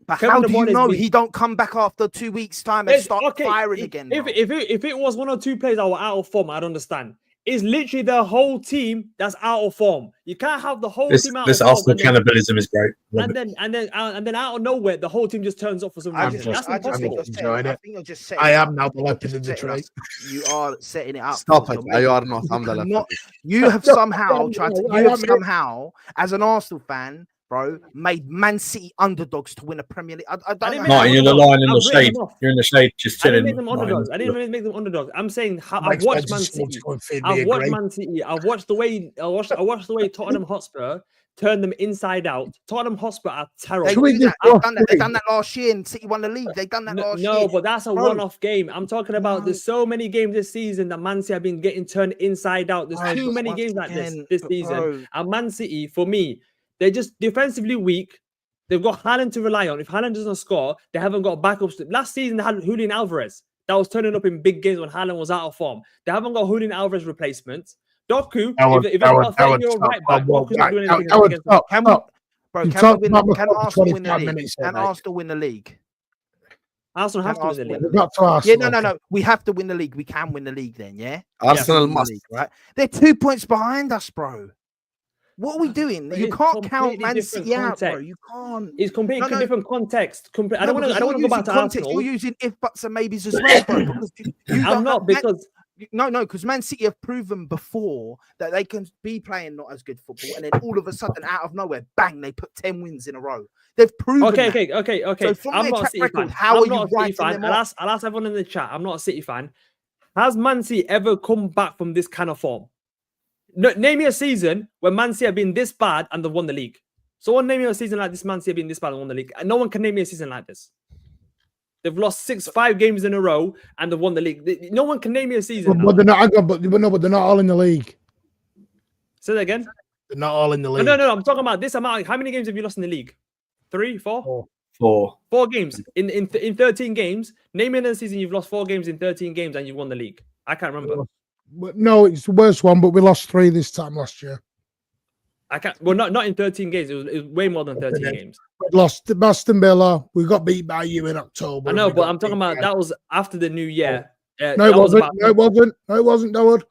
But Kevin how De do you Bruyne has know been- he don't come back after 2 weeks' time and start firing again? Bro? If it was 1 or 2 players that were out of form, I'd understand. It's literally the whole team that's out of form. You can't have the whole team out This of form. Arsenal cannibalism is great. Love it. And then out of nowhere, the whole team just turns up for some I reason. just That's think impossible. you're enjoying setting- I it. think you're just setting I it am up. now the You're leopard just in the setting tree. us- You are setting it up. Stop because it. you're You are making- not. I'm the you left. cannot- You have somehow tried to. I You have am it. somehow, as an Arsenal fan, bro, made Man City underdogs to win a Premier League. I don't didn't know. make Martin, you're the underdogs. lion in the I've written shade. them off. You're in the shade, just I didn't chilling. make them Martin. underdogs. I didn't really make them underdogs. I'm saying I've Makes watched sense Man if someone's City. going to feed me I've a watched grape. Man City. I watched the way Tottenham Hotspur turned them inside out. Tottenham Hotspur are They terrible. Should we do just that. go They've through done that last year, and City won the league. They've done that last year. No, but that's a Bro. one-off game. I'm talking about there's so many games this season that Man City have been getting turned inside out. There's Bro, too but many once games like again, this but season. bro. And Man City, for me, they're just defensively weak. They've got Haaland to rely on. If Haaland doesn't score, they haven't got backups. Last season, they had Julian Alvarez that was turning up in big games when Haaland was out of form. They haven't got Julian Alvarez replacement. Doku, if they've got a 30-year-old right back, Doku's not doing anything against them. Can we, bro? You've Can talked we win? about Can McCall for Arsenal win the 25 league? minutes there, Can mate. Arsenal win the league? Arsenal have to win the Arsenal league. win We've got to Arsenal. Yeah, no. We have to win the league. We can win the league then, yeah? Arsenal Win the must. league, right? They're 2 points behind us, bro. What are we doing? But You it's can't count completely Man different City out, bro. context. You can't. It's completely No. different context. I No, don't want because to go you're back using to context. Arsenal. You're using if, buts, and maybes as well, bro. Because you I'm don't not have- because No, because Man City have proven before that they can be playing not as good football, and then all of a sudden, out of nowhere, bang, they put 10 wins in a row. They've proven that. Okay. So from I'm their not a track City record, fan. how I'm are you not a City writing fan. them off? I'll ask everyone in the chat. I'm not a City fan. Has Man City ever come back from this kind of form? No, name me a season where Man City have been this bad and they've won the league. Someone name me a season like this. Man City have been this bad and won the league. And no one can name me a season like this. They've lost 5 games in a row and they've won the league. No one can name me a season. But they're not. But they're not all in the league. Say that again. They're not all in the league. No. I'm talking about this amount. How many games have you lost in the league? 3, 4? 4. 4 games in 13 games. Name me another season you've lost 4 games in 13 games and you've won the league. I can't remember. No, it's the worst one. But we lost 3 this time last year. I can't. Well, not in 13 games. It was way more than 13 games. We lost to Aston Villa. We got beat by you in October. I know, We but got I'm talking beat about by- that was after the new year. No, that it was wasn't. about- No, it wasn't. No, it wasn't, Daud.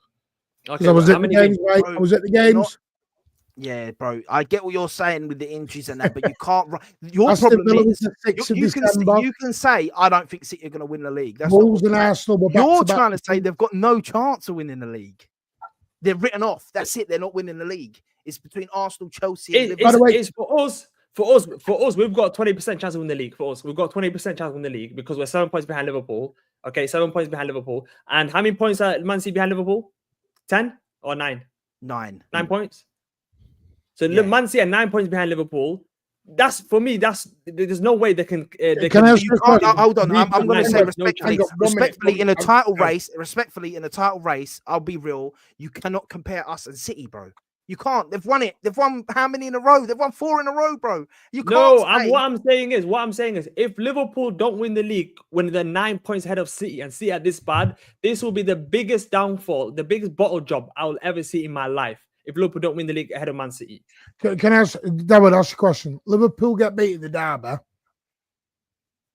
Okay, I was how at the many games, games? mate. Bro, I was at the you're not- games. Yeah, bro. I get what you're saying with the injuries and that, but you can't. Your Aston problem Villa was is the 6th of you December. can say I don't think City are going to win the league. That's Wolves not and what Arsenal were you're back-to-back. trying to say. They've got no chance of winning the league. They're written off. That's it. They're not winning the league. It's between Arsenal, Chelsea, and By the way- It's for us. We've got a 20% chance of winning the league. For us, we've got 20% chance of winning the league because we're 7 points behind Liverpool. Okay, 7 points behind Liverpool. And how many points are Man City behind Liverpool? 10 or 9? 9. 9 points. So Yeah. Man City are 9 points behind Liverpool. That's for me. There's no way they can. Can I ask you a question? Hold on. I'm going to Nine say points, no respectfully, chance. respectfully in a title race. Respectfully in a title race, I'll be real. You cannot compare us and City, bro. You can't. They've won it. They've won how many in a row? They've won 4 in a row, bro. You can't. No, say- what I'm saying is, if Liverpool don't win the league when they're 9 points ahead of City and City are this bad, this will be the biggest downfall, the biggest bottle job I will ever see in my life. If Liverpool don't win the league ahead of Man City. Can I ask, David, ask a question? Liverpool get beat in the derby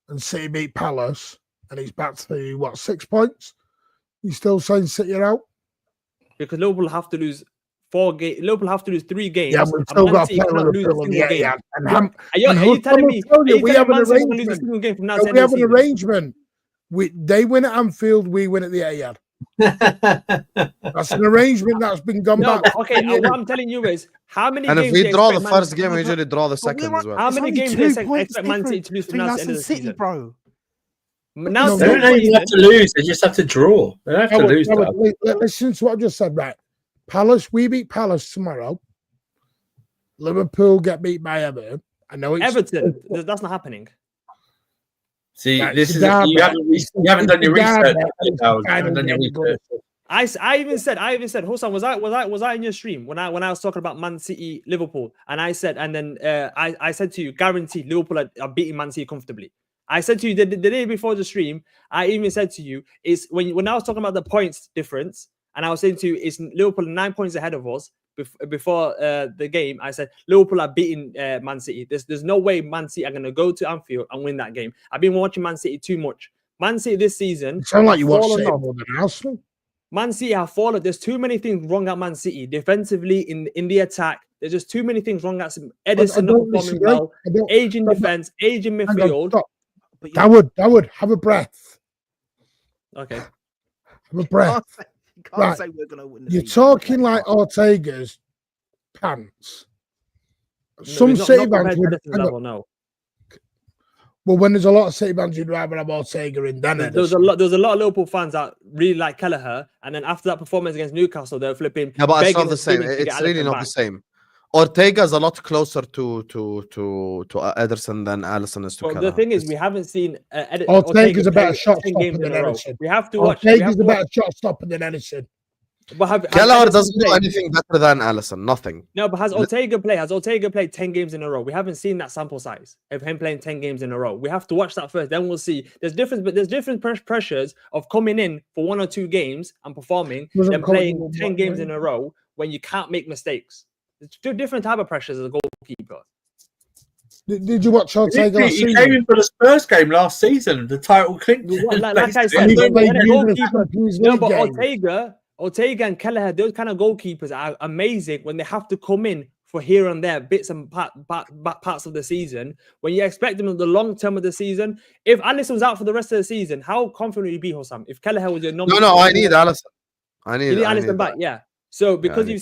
and City beat Palace and it's back to, what, 6 points? You still saying City are out? Because Liverpool have to lose 4 games. Liverpool have to lose 3 games. Yeah, we've still got to play Liverpool in the Etihad. Are you telling me? We have an arrangement. Single game from now We have an arrangement. They win at Anfield, we win at the Etihad. That's an arrangement that's been gone back. Okay, what I'm telling you is how many And games. if we draw the first game, we usually draw the But we're second as well. How many games do you expect Man City to lose from now to the end of the City, season? bro? Now, They don't even have to lose. They just have to draw. They don't have to lose. Listen to what I just said, right? Palace, we beat Palace tomorrow. Liverpool get beat by Everton. I know it's Everton. That's not happening. See, Right, this it's is a derby. you haven't done your research. You haven't done your research. I even said, Hosam, was I in your stream when I was talking about Man City, Liverpool, and I said, and then I said to you, guaranteed Liverpool are beating Man City comfortably. I said to you the day before the stream, I even said to you, is when I was talking about the points difference, and I was saying to you, is Liverpool 9 points ahead of us before the game. I said Liverpool are beating Man City. There's no way Man City are going to go to Anfield and win that game. I've been watching Man City too much. Man City this season. It sounds like you watch fallen City off. more than Arsenal. Man City have fallen. There's too many things wrong at Man City. Defensively, in the attack, there's just too many things wrong at Edison not performing well. Age in defense, age in midfield. Daud, have a breath. Okay. Have a breath. You can't say we're gonna win. You're talking like Ortega's pants. Some City fans would. No. Well, when there's a lot of City fans, you'd rather have Ortega in than There's a lot of Liverpool fans that really like Kelleher, and then after that performance against Newcastle, they're flipping. Yeah, but it's not the same. It's really not the same. Ortega is a lot closer to Ederson than Alisson is to Kelleher. The thing is, we haven't seen Ortega's a better shot stopper than Ederson. We have to watch. Ortega's a better shot stopper than Ederson. Kelleher doesn't do anything better than Alisson. Nothing. No, but has Ortega played 10 games in a row? We haven't seen that sample size of him playing 10 games in a row. We have to watch that first. Then we'll see. There's different pressures of coming in for 1 or 2 games and performing than playing 10 games in a row when you can't make mistakes. It's 2 different type of pressures as a goalkeeper. Did you watch Ortega last season? He came in for the Spurs game last season. The title clinched. Like I said, but Ortega and Kelleher, those kind of goalkeepers are amazing when they have to come in for here and there, bits and parts of the season. When you expect them in the long term of the season, if Alisson was out for the rest of the season, how confident would you be, Hossam? If Kelleher was your number, I need Alisson. I need Alisson back. Yeah. So because you've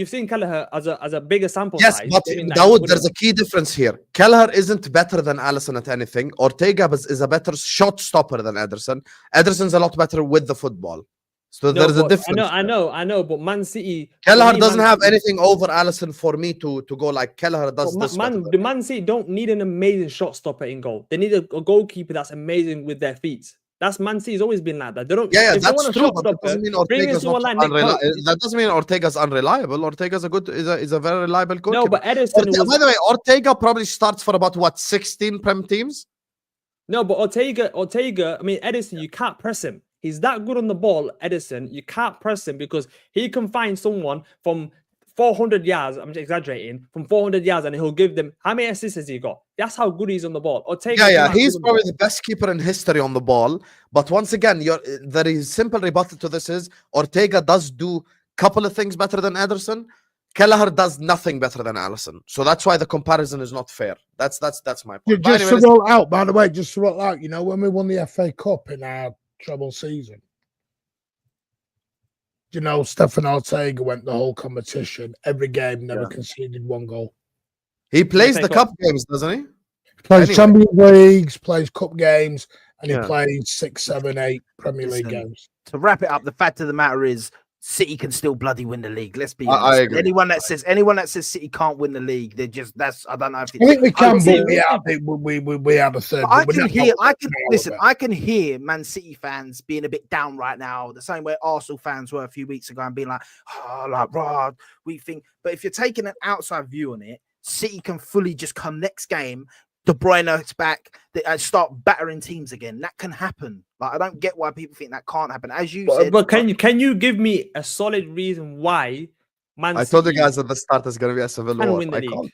seen Kelleher as a bigger sample size. Yes, but Daud, there's a key difference here. Kelleher isn't better than Alisson at anything. Ortega is a better shot stopper than Ederson. Ederson's a lot better with the football. So there's a difference. I know, but Man City. Kelleher doesn't have anything over Alisson for me to go like Kelleher does. The Man City don't need an amazing shot stopper in goal. They need a goalkeeper that's amazing with their feet. That's Man City's always been like that. They don't. Yeah, that's true. But that doesn't mean Ortega's that doesn't mean Ortega's unreliable. Ortega's is a very reliable goalkeeper. No, but Ederson by the way, Ortega probably starts for about 16 Prem teams. No, but Ortega. I mean, Ederson, you can't press him. He's that good on the ball, Ederson. You can't press him because he can find someone from 400 yards. I'm just exaggerating. From 400 yards, and he'll give them. How many assists has he got? That's how good he's on the ball. Ortega, he's probably the best keeper in history on the ball. But once again, the simple rebuttal to this is Ortega does do a couple of things better than Ederson. Kelleher does nothing better than Alisson. So that's why the comparison is not fair. That's my point. Just to roll out, by the way, just to roll out. You know, when we won the FA Cup in our treble season, you know, Stefan Ortega went the whole competition, every game, never conceded 1 goal. He plays the cup games, doesn't he? He plays Champions Leagues, plays cup games, and he plays 6, 7, 8 Premier League games. To wrap it up, the fact of the matter is, City can still bloody win the league. Let's be I honest. agree. Anyone that says City can't win the league, they're just I don't know if I think we can, see- but we have a third. But I but we're can not- listen. I can hear Man City fans being a bit down right now, the same way Arsenal fans were a few weeks ago, and being like, "Oh, like Rod, we think." But if you're taking an outside view on it, City can fully just come next game. De Bruyne's back, and start battering teams again. That can happen. Like I don't get why people think that can't happen. As you said, But can you give me a solid reason why Man I City told you guys at the start it's going to be a civil can war. win the I league? called it.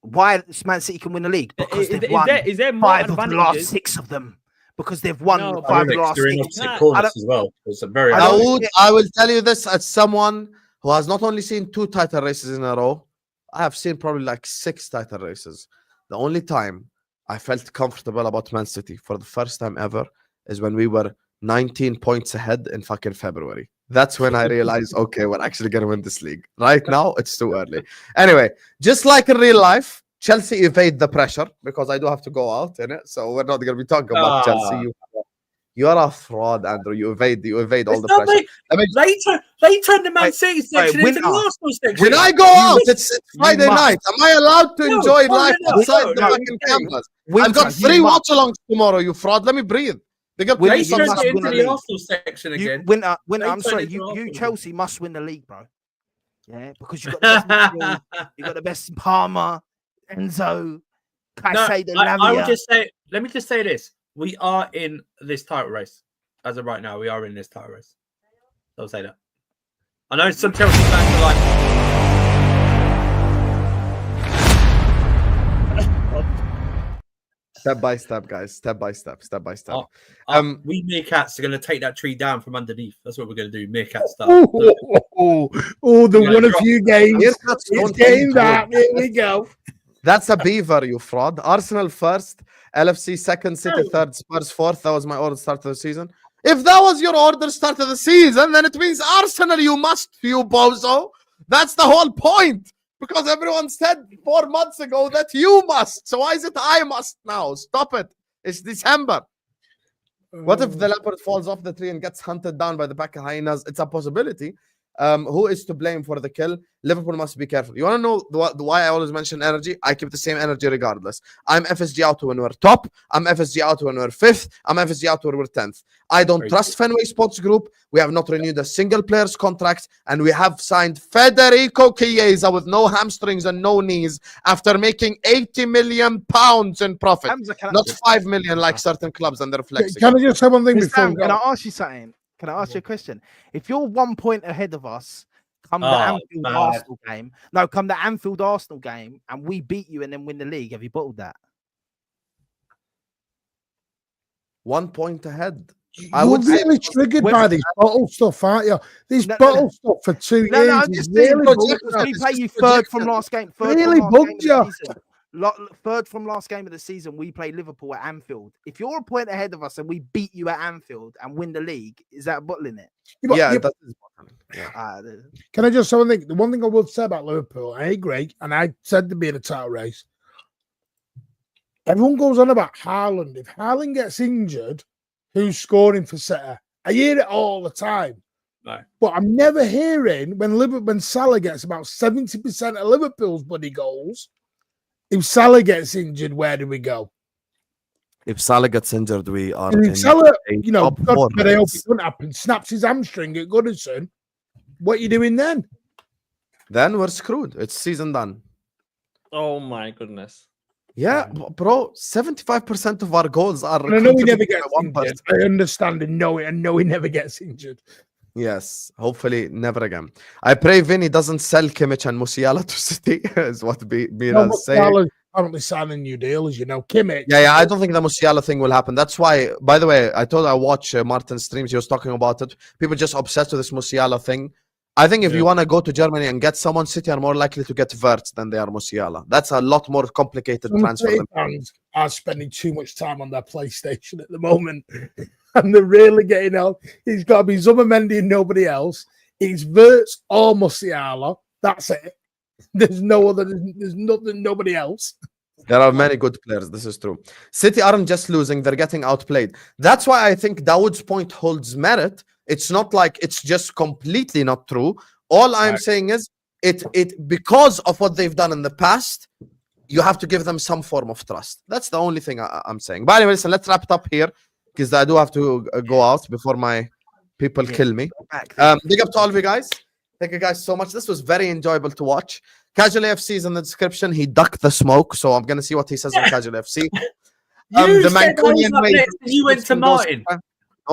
why Man City can win the league? Because Is, they've won is there more 5 of the last advantages? 6 of them. Because they've won No, 5 but of the last Exterior 6. opposite I corners don't- as well. It's a very I don't- Daud, I will tell you this as someone who has not only seen 2 title races in a row, I have seen probably like 6 title races. The only time I felt comfortable about Man City for the first time ever is when we were 19 points ahead in fucking February. That's when I realized, okay, we're actually going to win this league. Right now, it's too early. Anyway, just like in real life, Chelsea evade the pressure because I do have to go out in it. So we're not going to be talking about Chelsea. You are a fraud, Andrew. You evade all the pressure. They turned the Man City section into winner. the Arsenal section. When I go out, it's Friday must. night. Am I allowed to No, enjoy no, life no, outside no, the no, fucking no. cameras? I've Winter, got you 3 must. watch-alongs tomorrow, you fraud. Let me breathe. Big up to Winner, They you, you turned must it win into the the league. Arsenal section again. Winner. They I'm turned sorry, it to you Arsenal. Chelsea must win the league, bro. Yeah, because you've got the best midfield, you've got the best Palmer, Enzo, Caicedo, I would Lavia. just say, let me just say this: we are in this title race as of right now. We are in this title race. I'll say that. I know some Chelsea fans are like, Step by step, guys. Step by step. Oh, we meerkats are going to take that tree down from underneath. That's what we're going to do, meerkat style. The Yeah, one a drop- few games. Meerkats It's don't getting eat that. wood. Here we go. That's a beaver, you fraud. Arsenal first, LFC second, City third, Spurs fourth. That was my order start of the season. If that was your order start of the season, then it means Arsenal you must, you bozo. That's the whole point. Because everyone said 4 months ago that you must. So why is it I must now? Stop it. It's December. What if the leopard falls off the tree and gets hunted down by the pack of hyenas? It's a possibility. Who is to blame for the kill? Liverpool must be careful. You want to know why I always mention energy? I keep the same energy regardless. I'm FSG out when we're top. I'm FSG out when we're 5th. I'm FSG out when we're 10th. I don't trust Fenway Sports Group. We have not renewed a single player's contract, and we have signed Federico Chiesa with no hamstrings and no knees after making £80 million in profit. Not 5 million like certain clubs and they're flexing. Can I just say one thing Miss before Sam, we can go? I ask you something? Can I ask you a question? If you're 1 point ahead of us, come the Oh, Anfield man. Arsenal game. No, come the Anfield Arsenal game, and we beat you and then win the league. Have you bottled that? 1 point ahead. You're really triggered by this bottle stuff, aren't you? This bottle stuff for 2 years. No, I'm is just saying, really because bugged we me. play you third from last game. Really bugged you. Third from last game of the season, we play Liverpool at Anfield. If you're a point ahead of us and we beat you at Anfield and win the league, is that bottling it? Yeah, that is bottling. Yeah. Can I just say one thing? The one thing I will say about Liverpool, I agree, and I said to be in a title race. Everyone goes on about Haaland. If Haaland gets injured, who's scoring for City? I hear it all the time. Right. But I'm never hearing when Salah gets about 70% of Liverpool's bloody goals. If Salah gets injured, where do we go? If Salah gets injured, we are And in if Salah, a you know, top God four forbid, I hope race. it doesn't happen, snaps his hamstring at Goodison, what are you doing then? Then we're screwed. It's season done. Oh my goodness. Yeah, bro, 75% of our goals are. And I know he never contributed gets by one injured. person. I understand and know it, and know he never gets injured. Yes, hopefully never again. I pray Vinny doesn't sell Kimmich and Musiala to City, is what Mira's saying. Musiala's apparently signing new deal, as you know. Kimmich. Yeah, I don't think the Musiala thing will happen. That's why, by the way, I told I watch Martin's streams. He was talking about it. People just obsessed with this Musiala thing. I think if you want to go to Germany and get someone, City are more likely to get Wirtz than they are Musiala. That's a lot more complicated Some transfer. City fans are spending too much time on their PlayStation at the moment. And they're really getting out. He's got to be Zubimendi and nobody else. It's Wirtz or Musiala. That's it. There's no other. There's nothing. Nobody else. There are many good players. This is true. City aren't just losing; they're getting outplayed. That's why I think Daud's point holds merit. It's not like it's just completely not true. All I'm Right. saying is it because of what they've done in the past, you have to give them some form of trust. That's the only thing I'm saying. But anyway, listen, let's wrap it up here because I do have to go out before my people kill me. Big up to all of you guys. Thank you guys so much. This was very enjoyable to watch. Casual FC is in the description. He ducked the smoke, so I'm gonna see what he says on Casual FC. You The said I was Mancunian up way. next and you went to Martin. No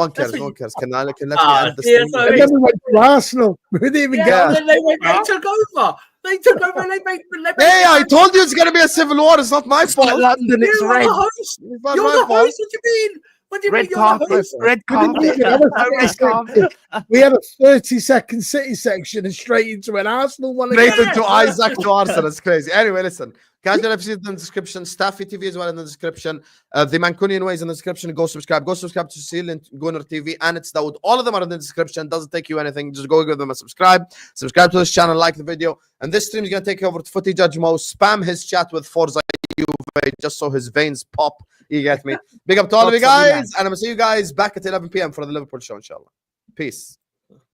one cares. That's No what one cares. Can let me Ah, end the see, stream? that's what I And mean. then we went to Arsenal. We didn't even Yeah, get and then they took over. They took over. They made Hey, I told you it's gonna be a civil war. It's not my fault. London, it's You're red. the host. It's not You're my the fault. host. What do you mean? What do you Red mean? You're the carpet. host. Red We didn't carpet. even have a No red 30 carpet. We had a 30-second City section and straight into an Arsenal one. Straight again. into Isaac to Arsenal. It's crazy. Anyway, listen. Casual FC is in the description. Staffy TV as well in the description. The Mancunian way is in the description. Go subscribe. Go subscribe to Seal and Gunner TV and it's Daud. All of them are in the description. Doesn't take you anything. Just go give them a subscribe. Subscribe to this channel. Like the video. And this stream is going to take you over to Footy Judge Mo. Spam his chat with Forza Juve just so his veins pop. You get me? Big up to all of you guys. And I'm going to see you guys back at 11 p.m. for the Liverpool show, inshallah. Peace.